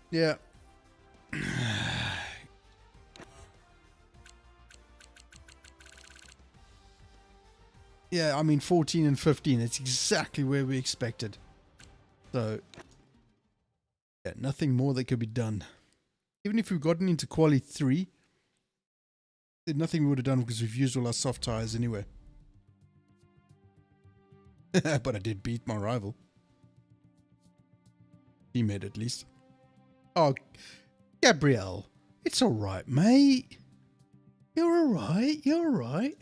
Yeah. Yeah, I mean 14 and 15, it's exactly where we expected. So, yeah, nothing more that could be done. Even if we've gotten into quali 3, there's nothing we would have done because we've used all our soft tires anyway. But I did beat my rival. Teammate at least. Oh, Gabrielle, it's alright, mate. You're alright, you're alright.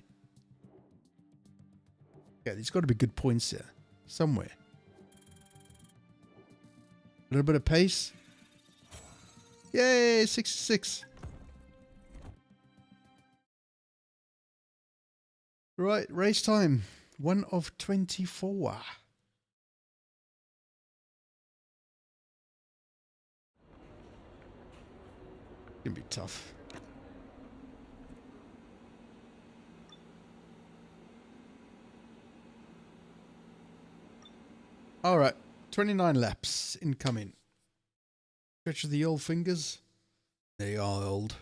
Yeah, there's got to be good points there. Somewhere. A little bit of pace. Yay, 66. Right, race time. 1 of 24. Gonna be tough. All right, 29 laps incoming. Stretch of the old fingers. They are old.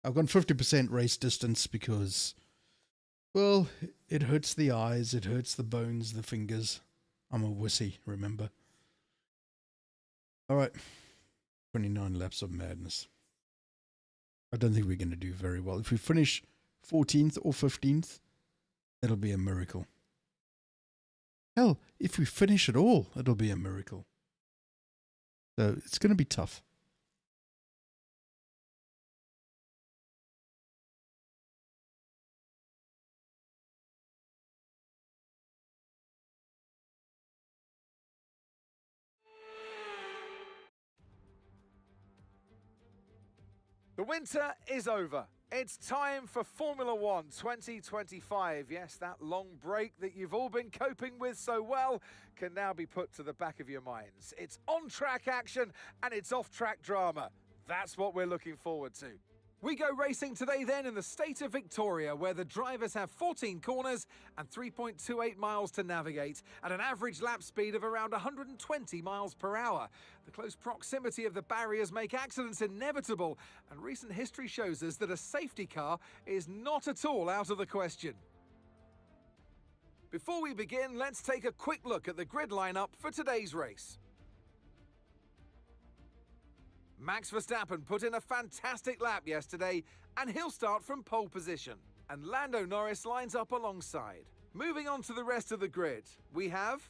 I've gone 50% race distance because, well, it hurts the eyes, it hurts the bones, the fingers. I'm a wussy, remember? All right, 29 laps of madness. I don't think we're going to do very well. If we finish 14th or 15th, it'll be a miracle. Hell, if we finish at all, it'll be a miracle. So it's going to be tough. The winter is over. It's time for Formula One 2025. Yes, that long break that you've all been coping with so well can now be put to the back of your minds. It's on-track action and it's off-track drama. That's what we're looking forward to. We go racing today then in the state of Victoria, where the drivers have 14 corners and 3.28 miles to navigate at an average lap speed of around 120 miles per hour. The close proximity of the barriers make accidents inevitable, and recent history shows us that a safety car is not at all out of the question. Before we begin, let's take a quick look at the grid lineup for today's race. Max Verstappen put in a fantastic lap yesterday, and he'll start from pole position. And Lando Norris lines up alongside. Moving on to the rest of the grid, we have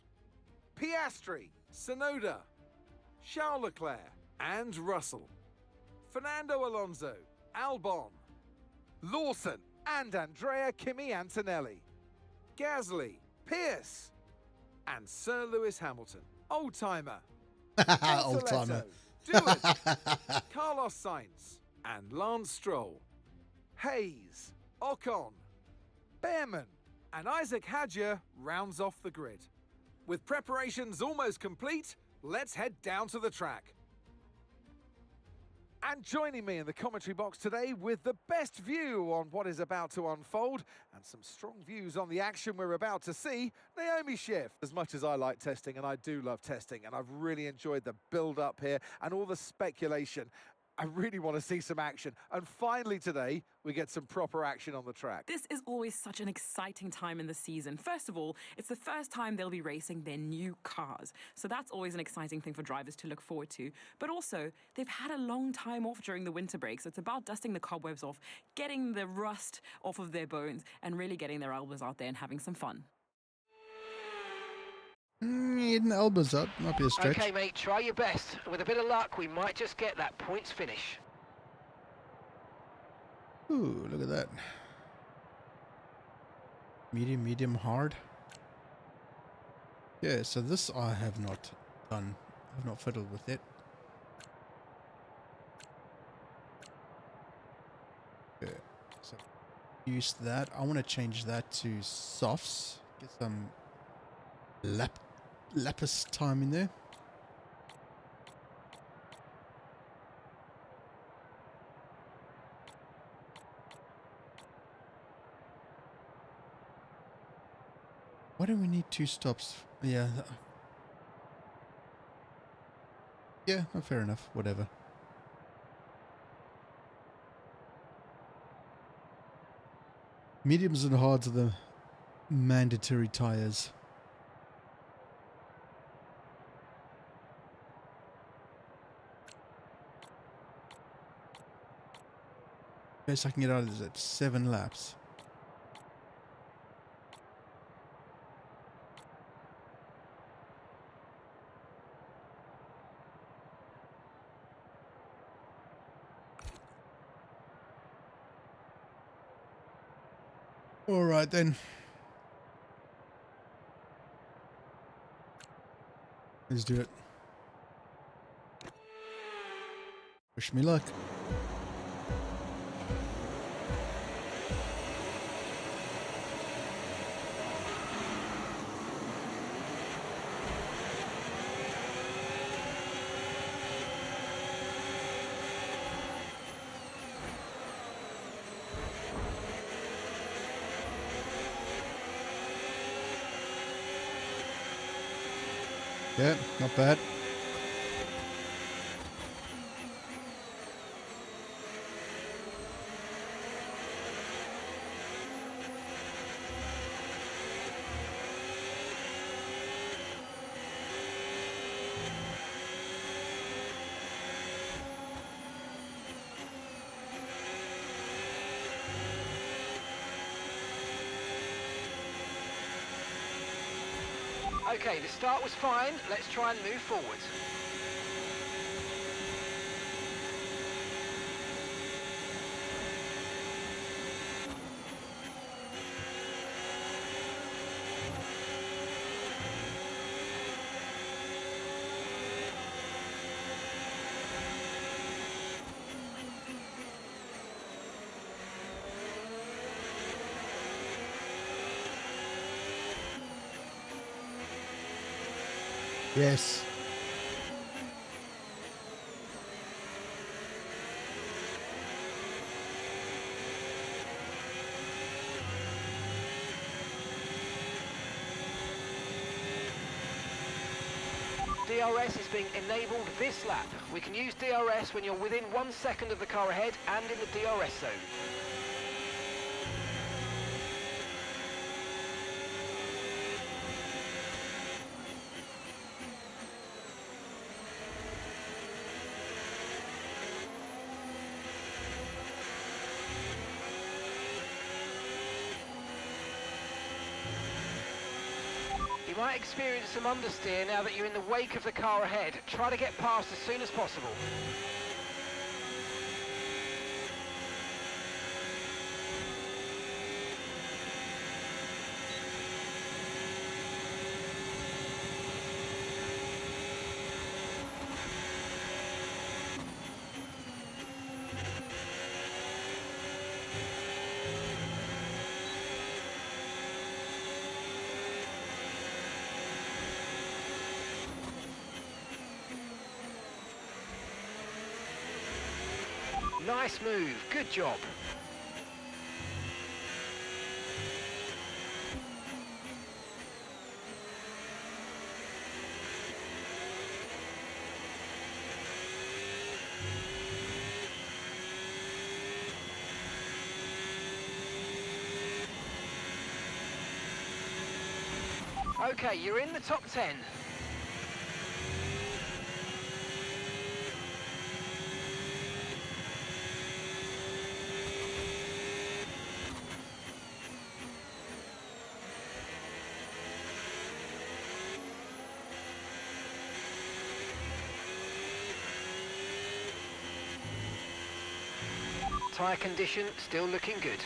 Piastri, Tsunoda, Charles Leclerc, and Russell. Fernando Alonso, Albon, Lawson, and Andrea Kimi Antonelli. Gasly, Pierce, and Sir Lewis Hamilton. Old-timer. Old-timer. Stewart, Carlos Sainz, and Lance Stroll. Hayes, Ocon, Behrman, and Isaac Hadjar rounds off the grid. With preparations almost complete, let's head down to the track. And joining me in the commentary box today with the best view on what is about to unfold and some strong views on the action we're about to see, Naomi Schiff. As much as I like testing, and I do love testing, and I've really enjoyed the build-up here and all the speculation, I really want to see some action. And finally today, we get some proper action on the track. This is always such an exciting time in the season. First of all, it's the first time they'll be racing their new cars. So that's always an exciting thing for drivers to look forward to. But also, they've had a long time off during the winter break. So it's about dusting the cobwebs off, getting the rust off of their bones, and really getting their elbows out there and having some fun. Getting elbows up might be a stretch. Okay, mate, try your best. With a bit of luck, we might just get that points finish. Ooh, look at that. Medium, medium, hard. Yeah, so this I have not done. I've not fiddled with it. Okay, so use that. I want to change that to softs. Get some lapis time in there. Why do we need 2 stops? Yeah. Yeah, no, fair enough. Whatever. Mediums and hards are the mandatory tires. Best I can get out of this at 7 laps. All right then. Let's do it. Wish me luck. Yeah, not bad. Okay, the start was fine. Let's try and move forward. Yes. DRS is being enabled this lap. We can use DRS when you're within 1 second of the car ahead and in the DRS zone. You might experience some understeer now that you're in the wake of the car ahead. Try to get past as soon as possible. Nice move, good job. Okay, you're in the top 10. Tyre condition still looking good.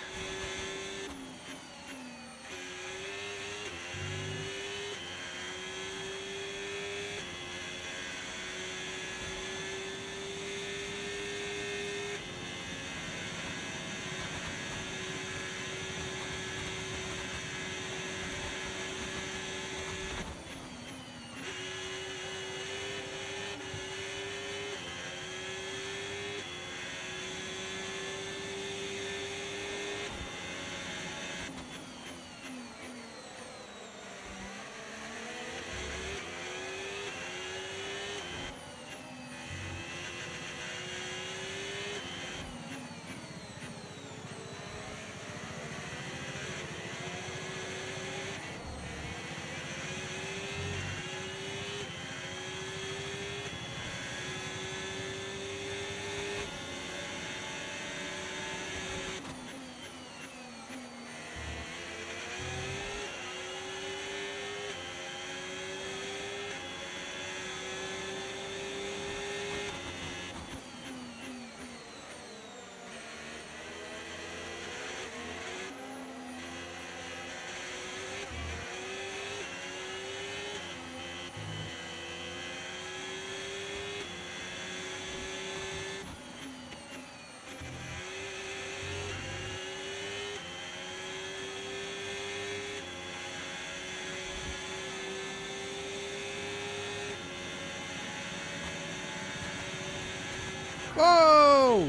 Whoa!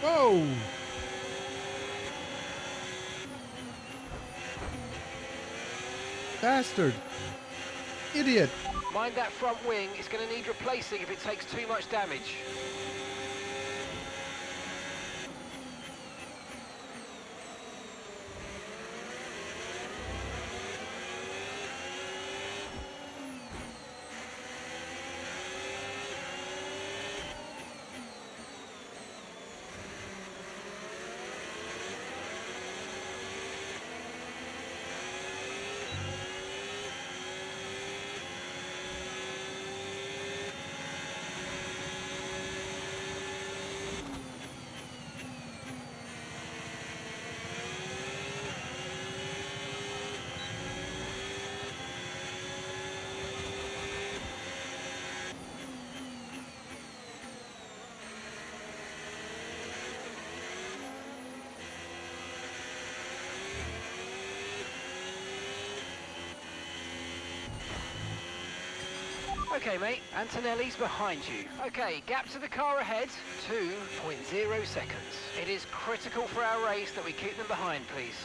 Whoa! Bastard! Idiot! Mind that front wing, it's going to need replacing if it takes too much damage. Okay, mate, Antonelli's behind you. Okay, gap to the car ahead, 2.0 seconds. It is critical for our race that we keep them behind, please.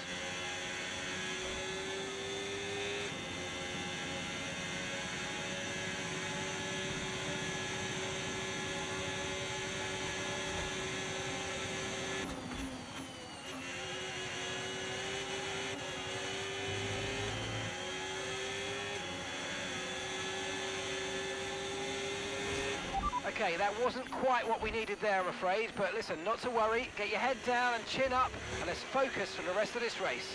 Okay, that wasn't quite what we needed there, I'm afraid, but listen, not to worry. Get your head down and chin up, and let's focus for the rest of this race.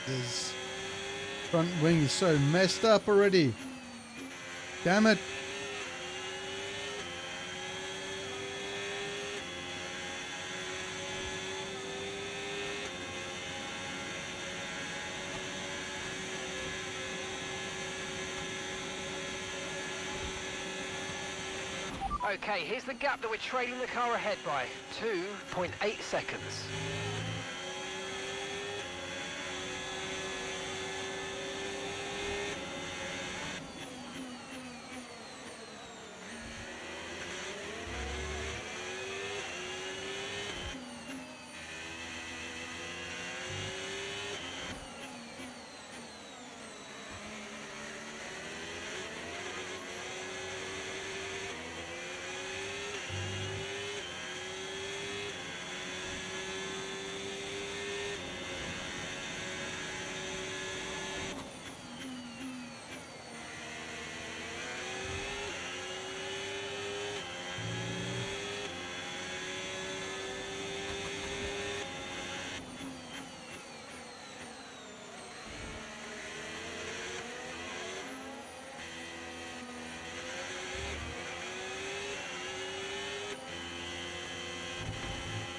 His front wing is so messed up already. Damn it. Okay, here's the gap that we're trailing the car ahead by, 2.8 seconds.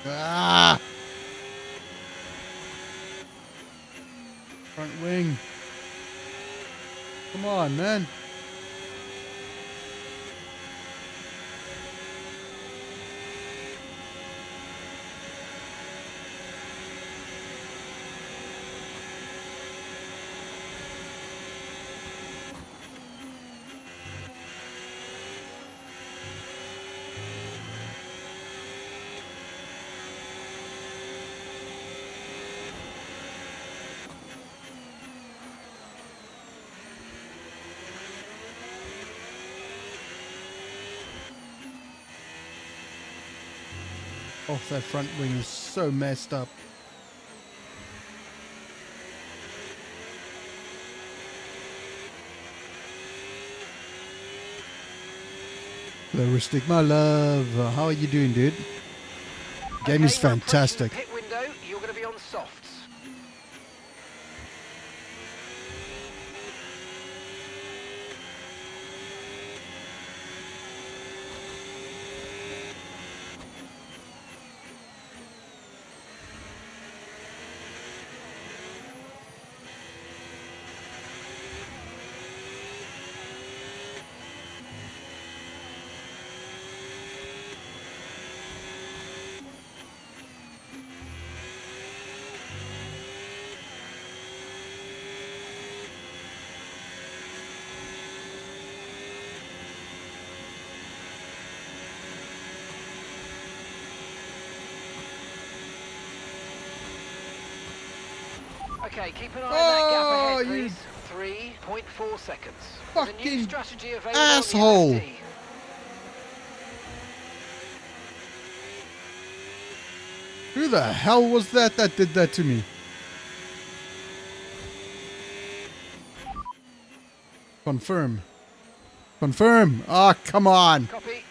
Ah! Front wing. Come on, man. Oh, that front wing is so messed up. Floristic, my love. How are you doing, dude? Game is Okay, we're approaching the fantastic. pit window. You're going to be on softs. Okay, keep an eye on that gap Oh, ahead, you please. 3.4 seconds. There's a new fucking strategy available asshole. on the MSD. Who the hell was that did that to me? Confirm. Confirm. Ah, come on. Copy.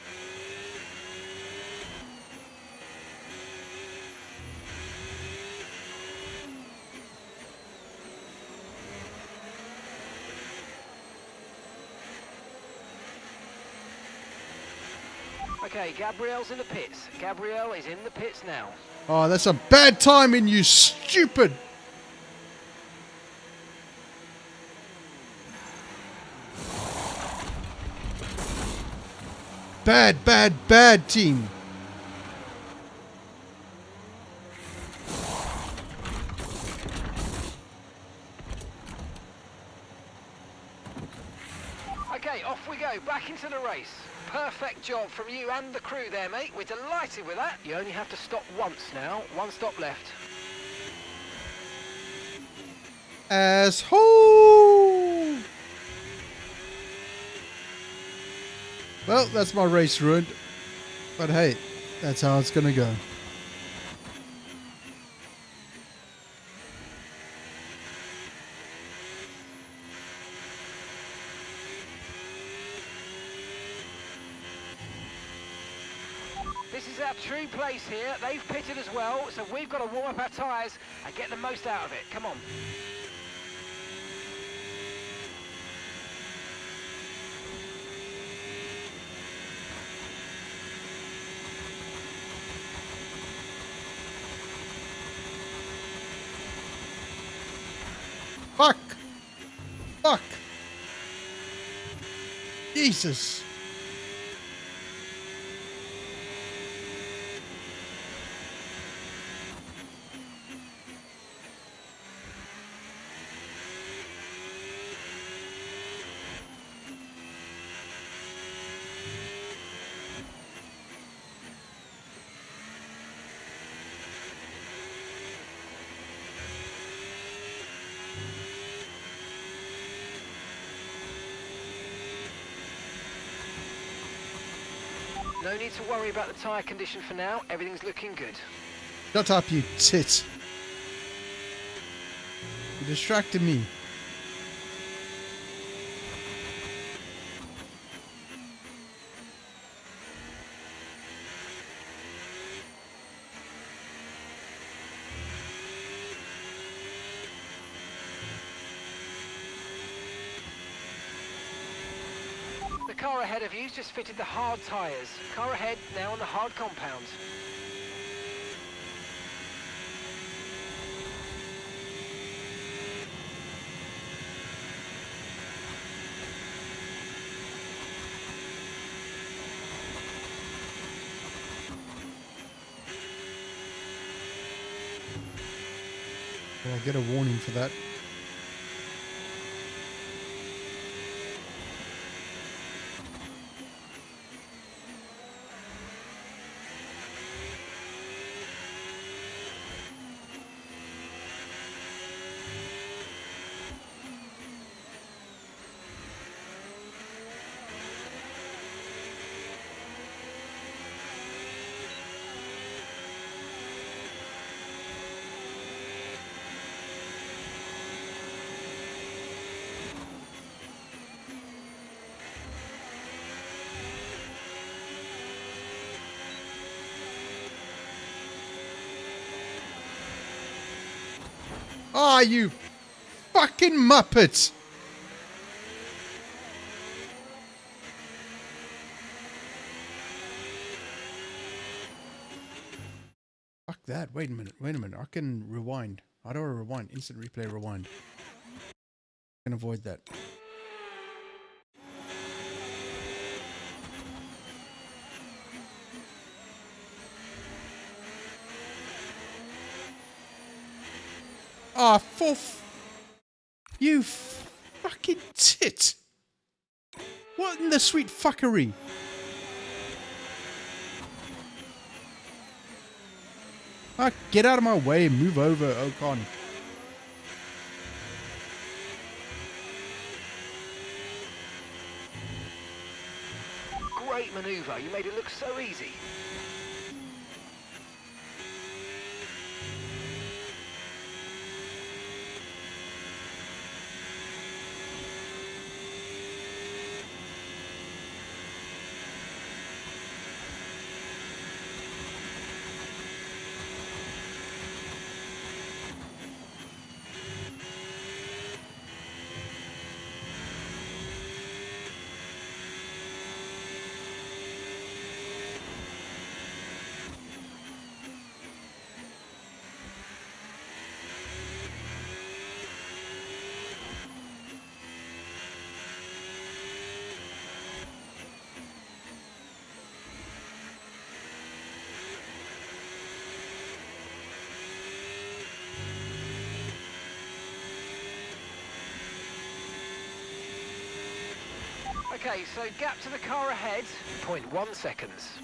Okay, Gabrielle's in the pits. Gabrielle is in the pits now. Oh, that's a bad timing, you stupid. Bad, bad, bad team. Okay, off we go, back into the race. Perfect job from you and the crew there, mate. We're delighted with that. You only have to stop once now. One stop left. Asshole. Well, that's my race ruined. But hey, that's how it's gonna go. This is our true place here. They've pitted as well, so we've got to warm up our tyres and get the most out of it. Come on. Fuck. Fuck. Jesus. No need to worry about the tyre condition for now. Everything's looking good. Shut up, you tit. You distracted me. The car ahead of you's just fitted the hard tyres. Car ahead now on the hard compound. Well, I'll get a warning for that. Ah, you fucking muppet! Fuck that. Wait a minute. I can rewind. How do I rewind? Instant replay rewind. I can avoid that. Ah, you fucking tit! What in the sweet fuckery? Ah, get out of my way, move over, Ocon. Great manoeuvre, you made it look so easy. Okay, so gap to the car ahead, 0.1 seconds.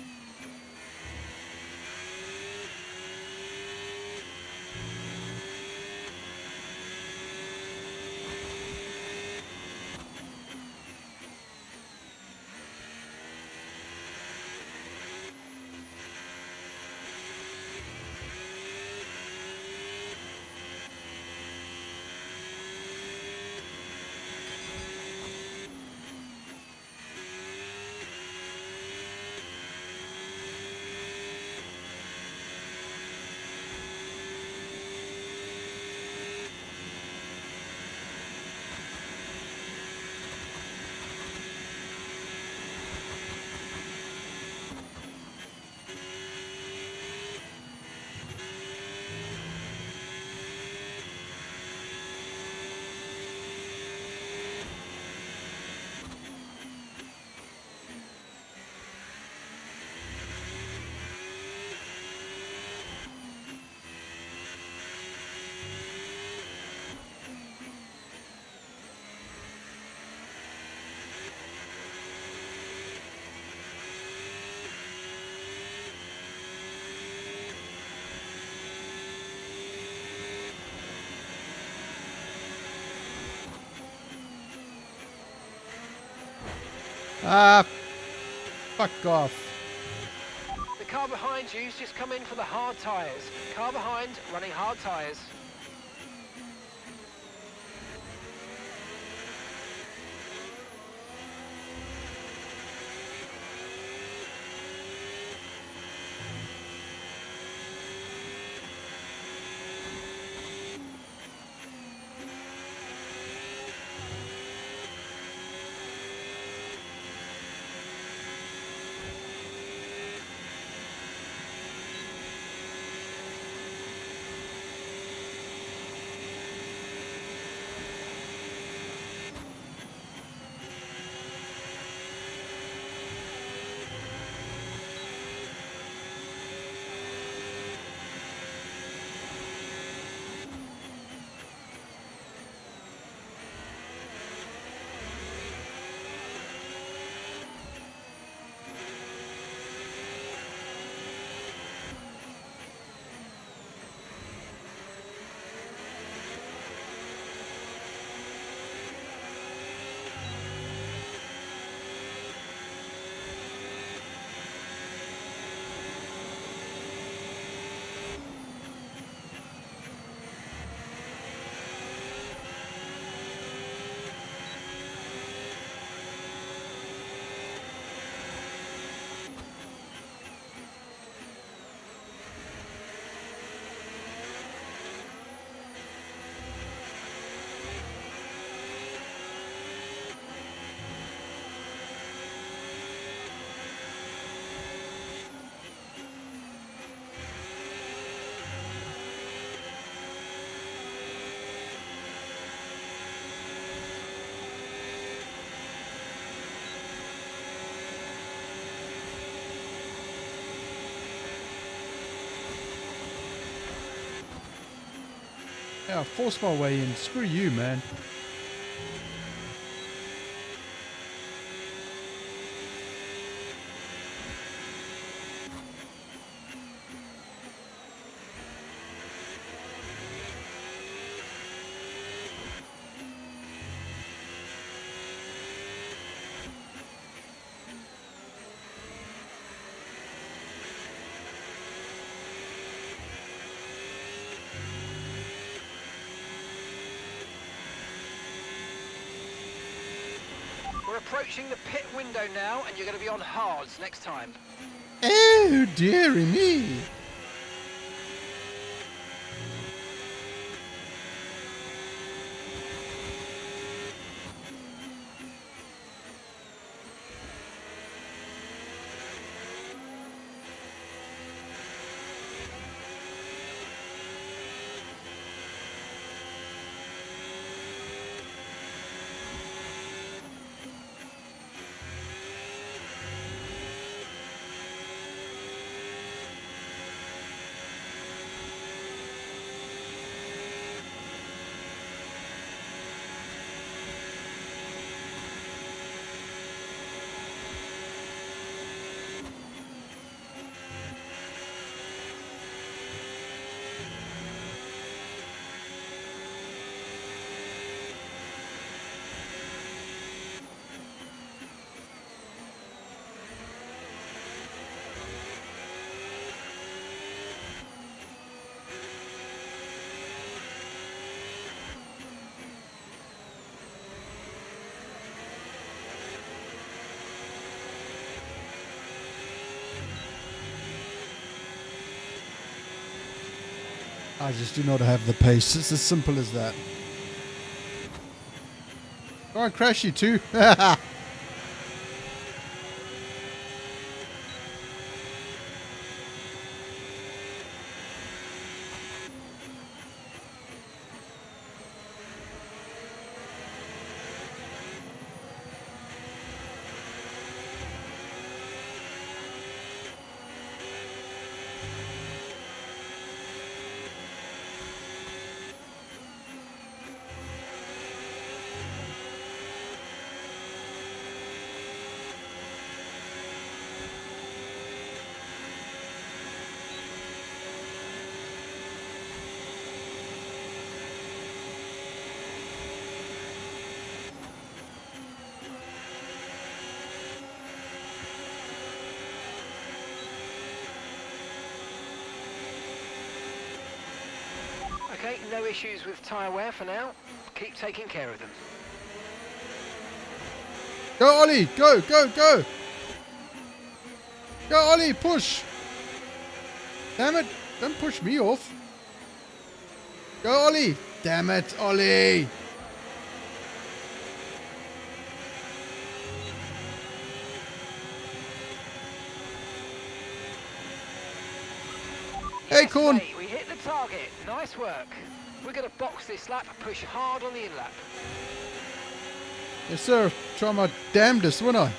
Ah, fuck off. The car behind you's just come in for the hard tyres. Car behind, running hard tyres. Yeah, force my way in. Screw you, man. We're approaching the pit window now, and you're going to be on hards next time. Oh, dearie me. I just do not have the pace. It's as simple as that. Go on, crash you too. Okay, no issues with tyre wear for now. Keep taking care of them. Go, Ollie. Go, go, go. Go, Ollie. Push. Damn it. Don't push me off. Go, Ollie. Damn it, Ollie. Hey, Yes, Corn. mate, we hit the target. Nice work. We're going to box this lap, push hard on the in-lap. Yes, sir. Try my damnedest, won't I?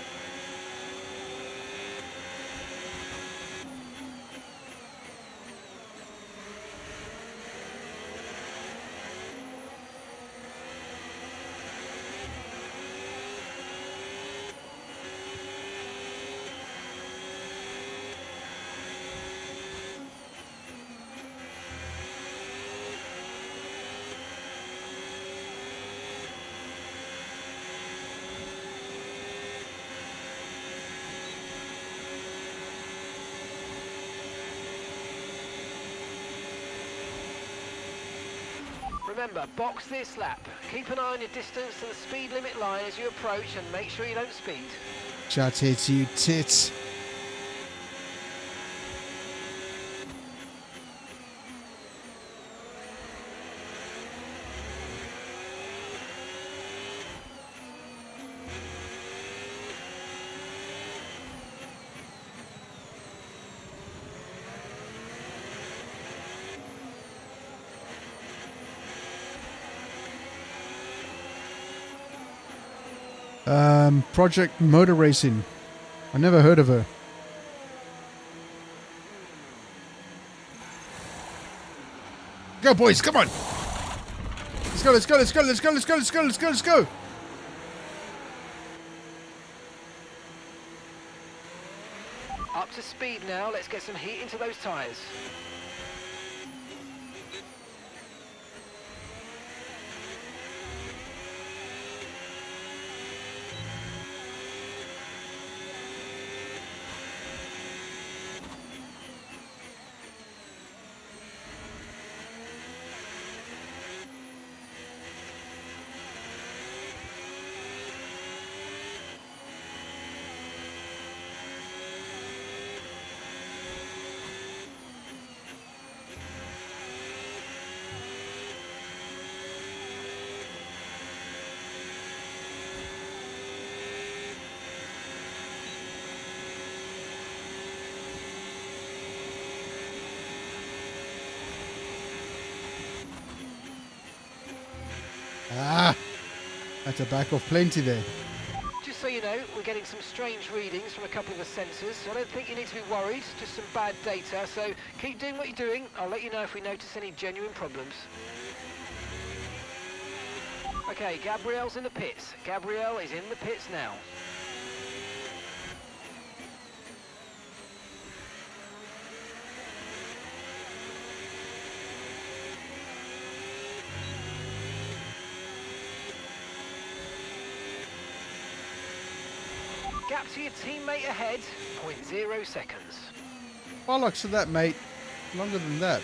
Remember, box this lap. Keep an eye on your distance to the speed limit line as you approach and make sure you don't speed. Chat here to you, tits. Project Motor Racing. I never heard of her. Go, boys, come on. Let's go, let's go, let's go, let's go, let's go, let's go, let's go, let's go. Up to speed now. Let's get some heat into those tyres. Ah, had to back off plenty there. Just so you know, we're getting some strange readings from a couple of the sensors, so I don't think you need to be worried, just some bad data, so keep doing what you're doing. I'll let you know if we notice any genuine problems. Okay, Gabrielle's in the pits. Gabrielle is in the pits now. Gap to your teammate ahead, 0.0 seconds. Bollocks to that, mate. Longer than that.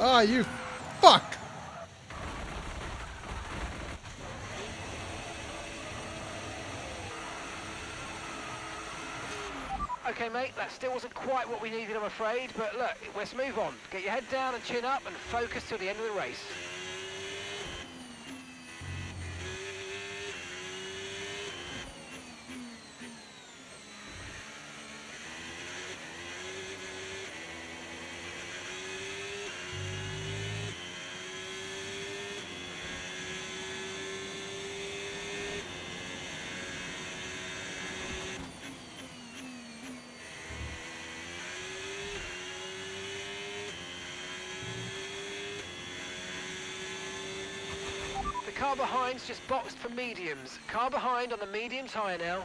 Ah, you fuck! Okay, mate, that still wasn't quite what we needed, I'm afraid, but look, let's move on. Get your head down and chin up and focus till the end of the race. The car behind's just boxed for mediums. Car behind on the medium tyre now.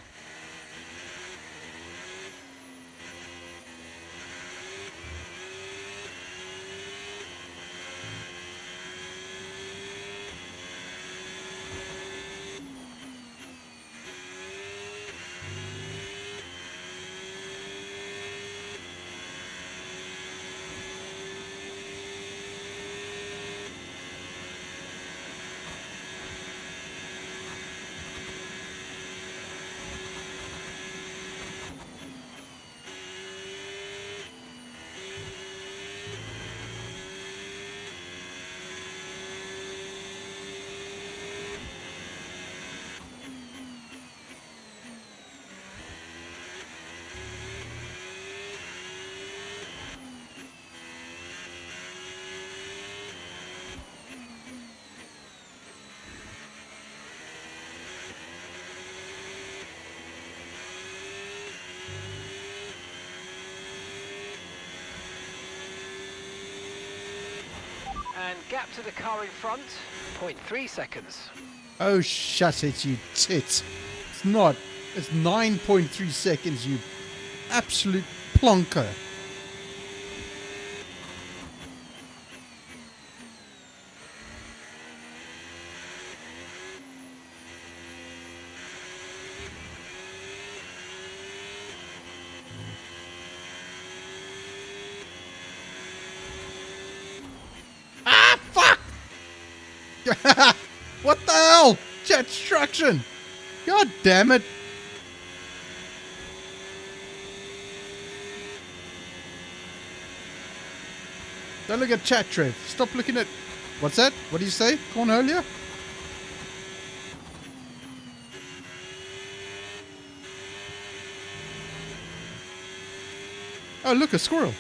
And gap to the car in front, 0.3 seconds. Oh, shut it, you tit. It's not. It's 9.3 seconds, you absolute plonker. What the hell? Jet destruction. God damn it. Don't look at chat, Trev. Stop looking at... What's that? What do you say? Cornelia? Oh, look, a squirrel.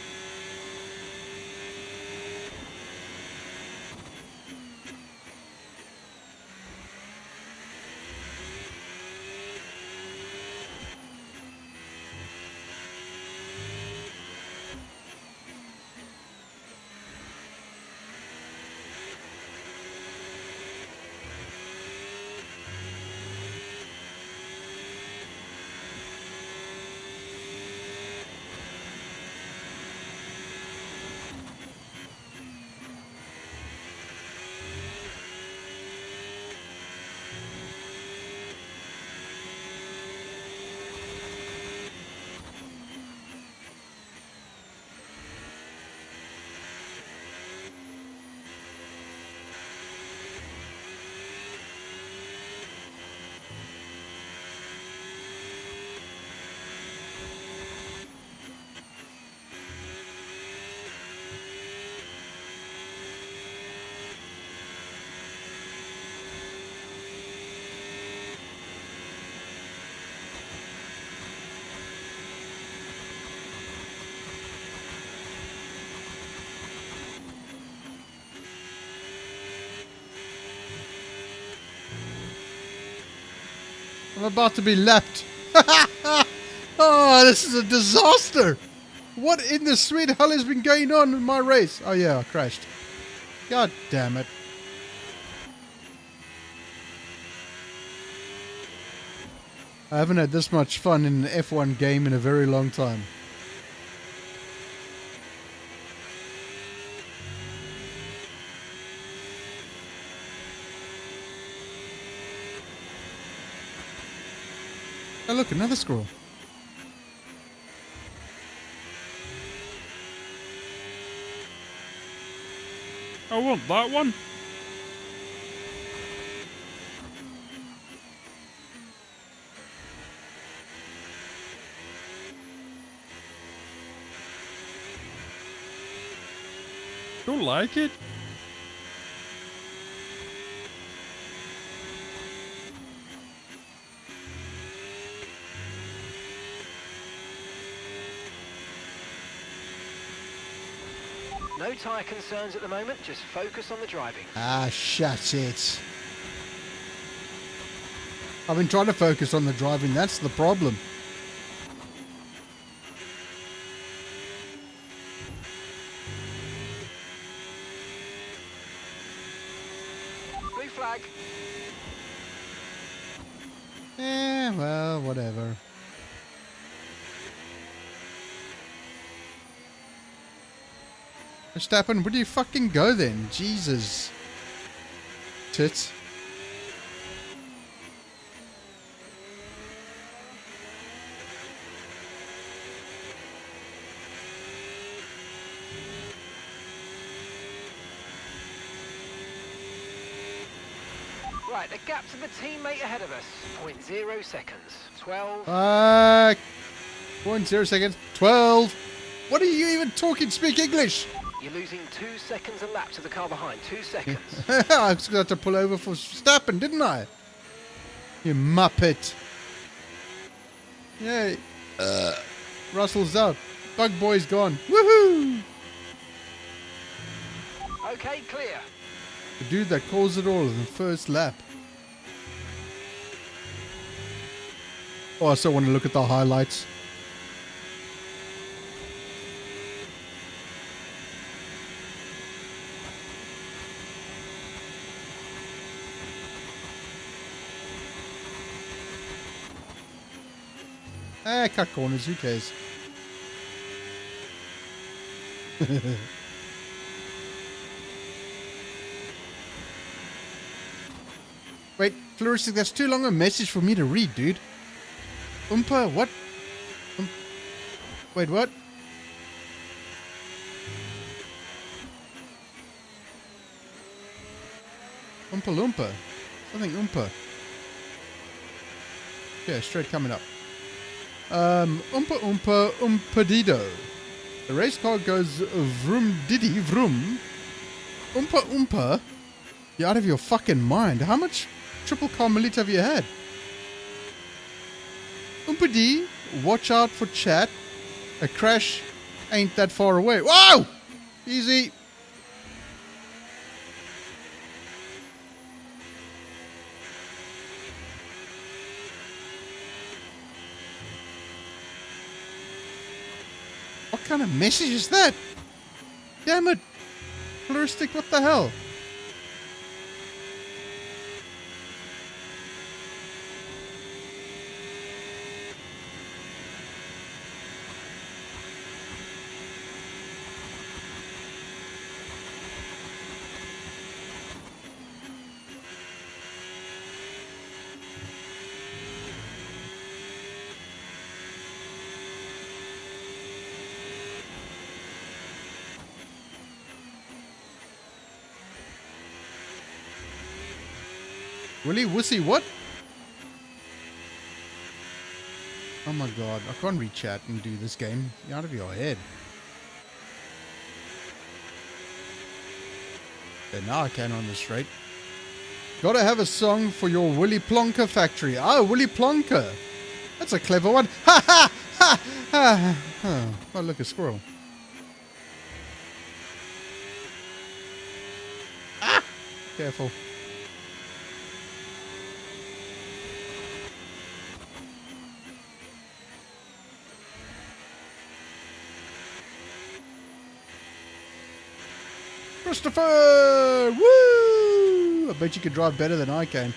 I'm about to be lapped. Oh, this is a disaster. What in the sweet hell has been going on in my race? Oh yeah, I crashed. God damn it. I haven't had this much fun in an F1 game in a very long time. Oh look, another squirrel. I want that one. Don't like it. No tyre concerns at the moment, just focus on the driving. Ah, shut it. I've been trying to focus on the driving, that's the problem. Blue flag. Well, whatever. Verstappen, where do you fucking go then? Jesus. Tits. Right, the gap to the teammate ahead of us. 0.0 seconds. 12. 0.0 seconds. 12. What are you even talking? Speak English. You're losing 2 seconds a lap to the car behind. 2 seconds. I was going to have to pull over for Verstappen, didn't I? You muppet. Yay. Russell's out. Bug Boy's gone. Woohoo! Okay, clear. The dude that caused it all in the first lap. Oh, I still want to look at the highlights. Cut corners, who cares? Wait, Floristic, that's too long a message for me to read, dude. Oompa, what? Wait, what? Oompa Loompa. Something Oompa. Yeah, straight coming up. Oompa Oompa Oompa-dido. The race car goes vroom diddy vroom. Oompa Oompa? You're out of your fucking mind. How much triple Carmelita have you had? Oompa D, watch out for chat. A crash ain't that far away. Whoa! Easy. What kind of message is that? Damn it. Floristic, what the hell? Willy Wussy what? Oh my god, I can't read chat and do this game. You're out of your head. Yeah, now I can on the straight. Gotta have a song for your Willy Plonker factory. Oh, Willy Plonker. That's a clever one. Ha ha ha ha. Oh, look, a squirrel. Ah! Careful. Christopher! Woo! I bet you could drive better than I can.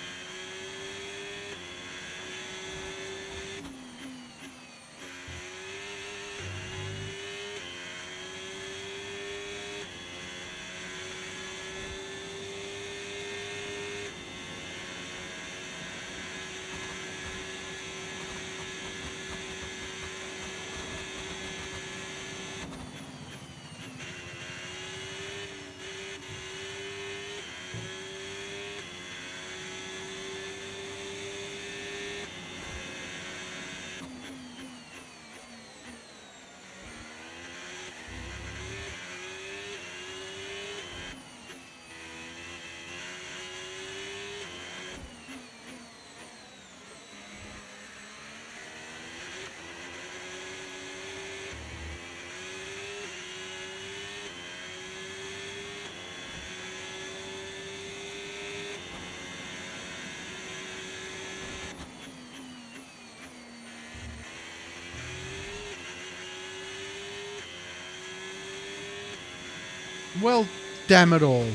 Well, damn it all.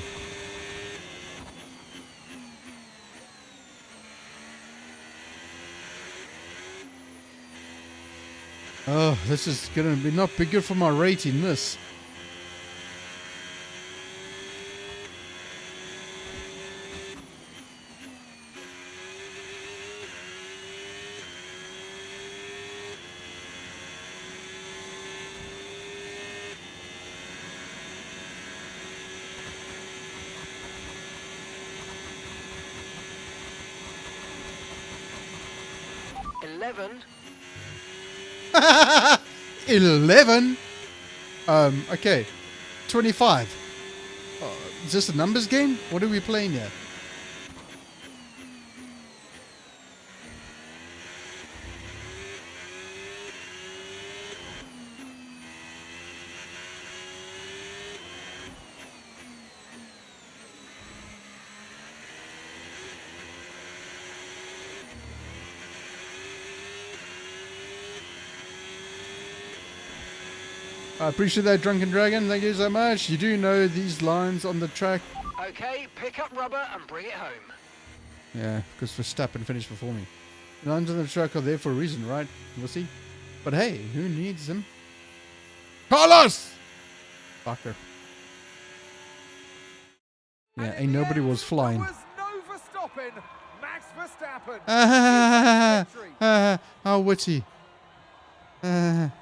Oh, this is gonna be not be good for my rating, this. Eleven. 11? Okay. 25. Is this a numbers game? What are we playing here? I appreciate that, Drunken Dragon. Thank you so much. You do know these lines on the track. Okay, pick up rubber and bring it home. Yeah, because Verstappen finished before me. The lines on the track are there for a reason, right? We'll see. But hey, who needs them? Carlos! Fucker. Yeah, ain't nobody was flying. There was no Verstappen. Max Verstappen. Oh, Witty. And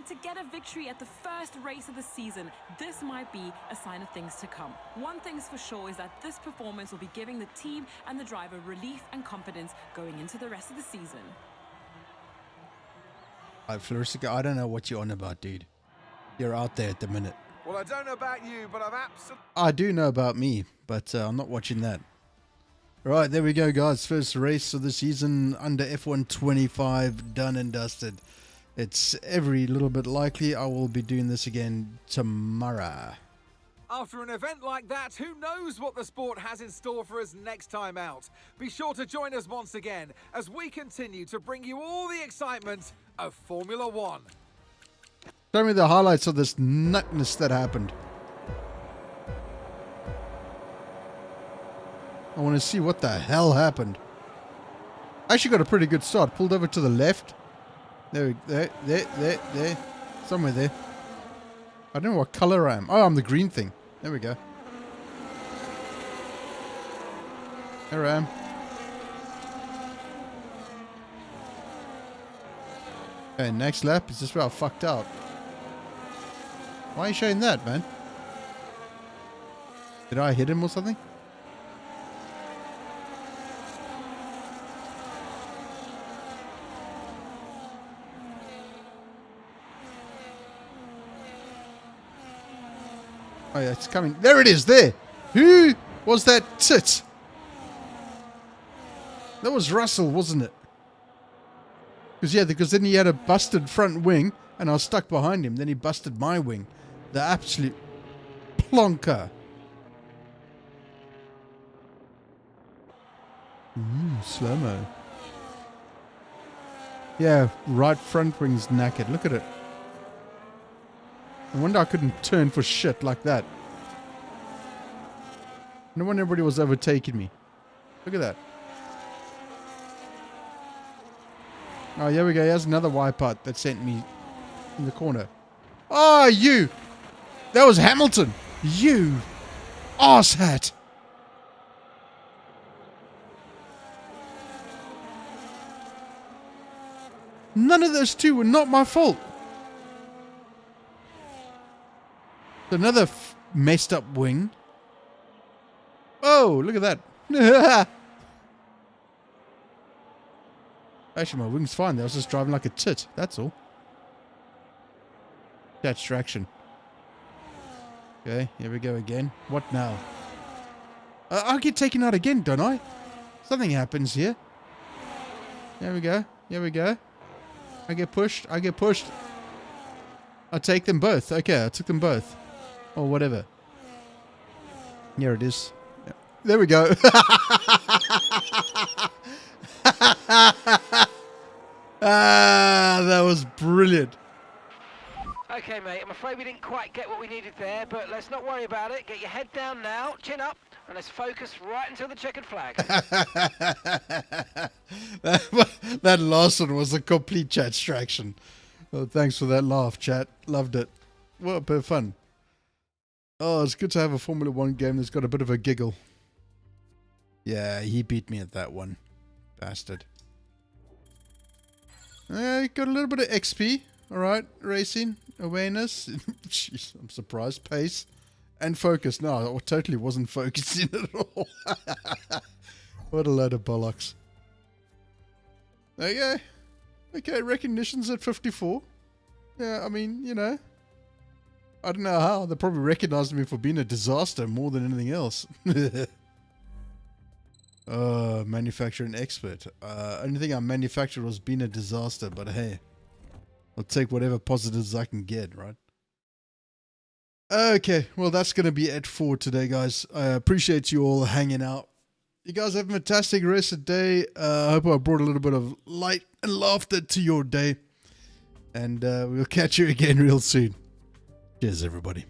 But to get a victory at the first race of the season, this might be a sign of things to come. One thing's for sure is that this performance will be giving the team and the driver relief and confidence going into the rest of the season. Florisica, I don't know what you're on about, dude. You're out there at the minute. Well, I don't know about you, but I do know about me, but I'm not watching that. Right, there we go, guys. First race of the season under F1 25, done and dusted. It's every little bit likely I will be doing this again tomorrow. After an event like that, who knows what the sport has in store for us next time out? Be sure to join us once again as we continue to bring you all the excitement of Formula One. Show me the highlights of this nutness that happened. I want to see what the hell happened. I actually got a pretty good start. Pulled over to the left. There. Somewhere there. I don't know what color I am. Oh, I'm the green thing. There we go. There I am. Okay, next lap. Is this where I fucked out? Why are you showing that, man? Did I hit him or something? Oh yeah, it's coming. There it is, there. Who was that tit? That was Russell, wasn't it? Because then he had a busted front wing and I was stuck behind him. Then he busted my wing. The absolute plonker. Slow-mo. Yeah, right front wing's knackered. Look at it. I wonder I couldn't turn for shit like that. No wonder everybody was overtaking me. Look at that. Oh, here we go. Here's another wipeout that sent me in the corner. Oh, you! That was Hamilton! You! Arsehat! None of those two were not my fault. Another messed up wing. Oh, look at that. Actually, my wing's fine. I was just driving like a tit. That's all. Catch traction. Okay, here we go again. What now? I'll get taken out again, don't I? Something happens here. There we go. Here we go. I get pushed. I get pushed. I take them both. Okay, I took them both. Or whatever. Here it is. Yep. There we go. That was brilliant. Okay, mate, I'm afraid we didn't quite get what we needed there, but let's not worry about it. Get your head down now, chin up, and let's focus right until the checkered flag. That last one was a complete chat distraction. Oh, thanks for that laugh, chat. Loved it. What a bit of fun. Oh, it's good to have a Formula 1 game that's got a bit of a giggle. Yeah, he beat me at that one. Bastard. Got a little bit of XP. Alright, racing, awareness. Jeez, I'm surprised. Pace. And focus. No, I totally wasn't focusing at all. What a load of bollocks. Okay. Okay, recognition's at 54. Yeah, I mean, you know. I don't know how. They probably recognized me for being a disaster more than anything else. Manufacturing expert. Only thing I manufactured was being a disaster, but hey. I'll take whatever positives I can get, right? Okay, well that's going to be it for today, guys. I appreciate you all hanging out. You guys have a fantastic rest of the day. I hope I brought a little bit of light and laughter to your day. And we'll catch you again real soon. Cheers, everybody.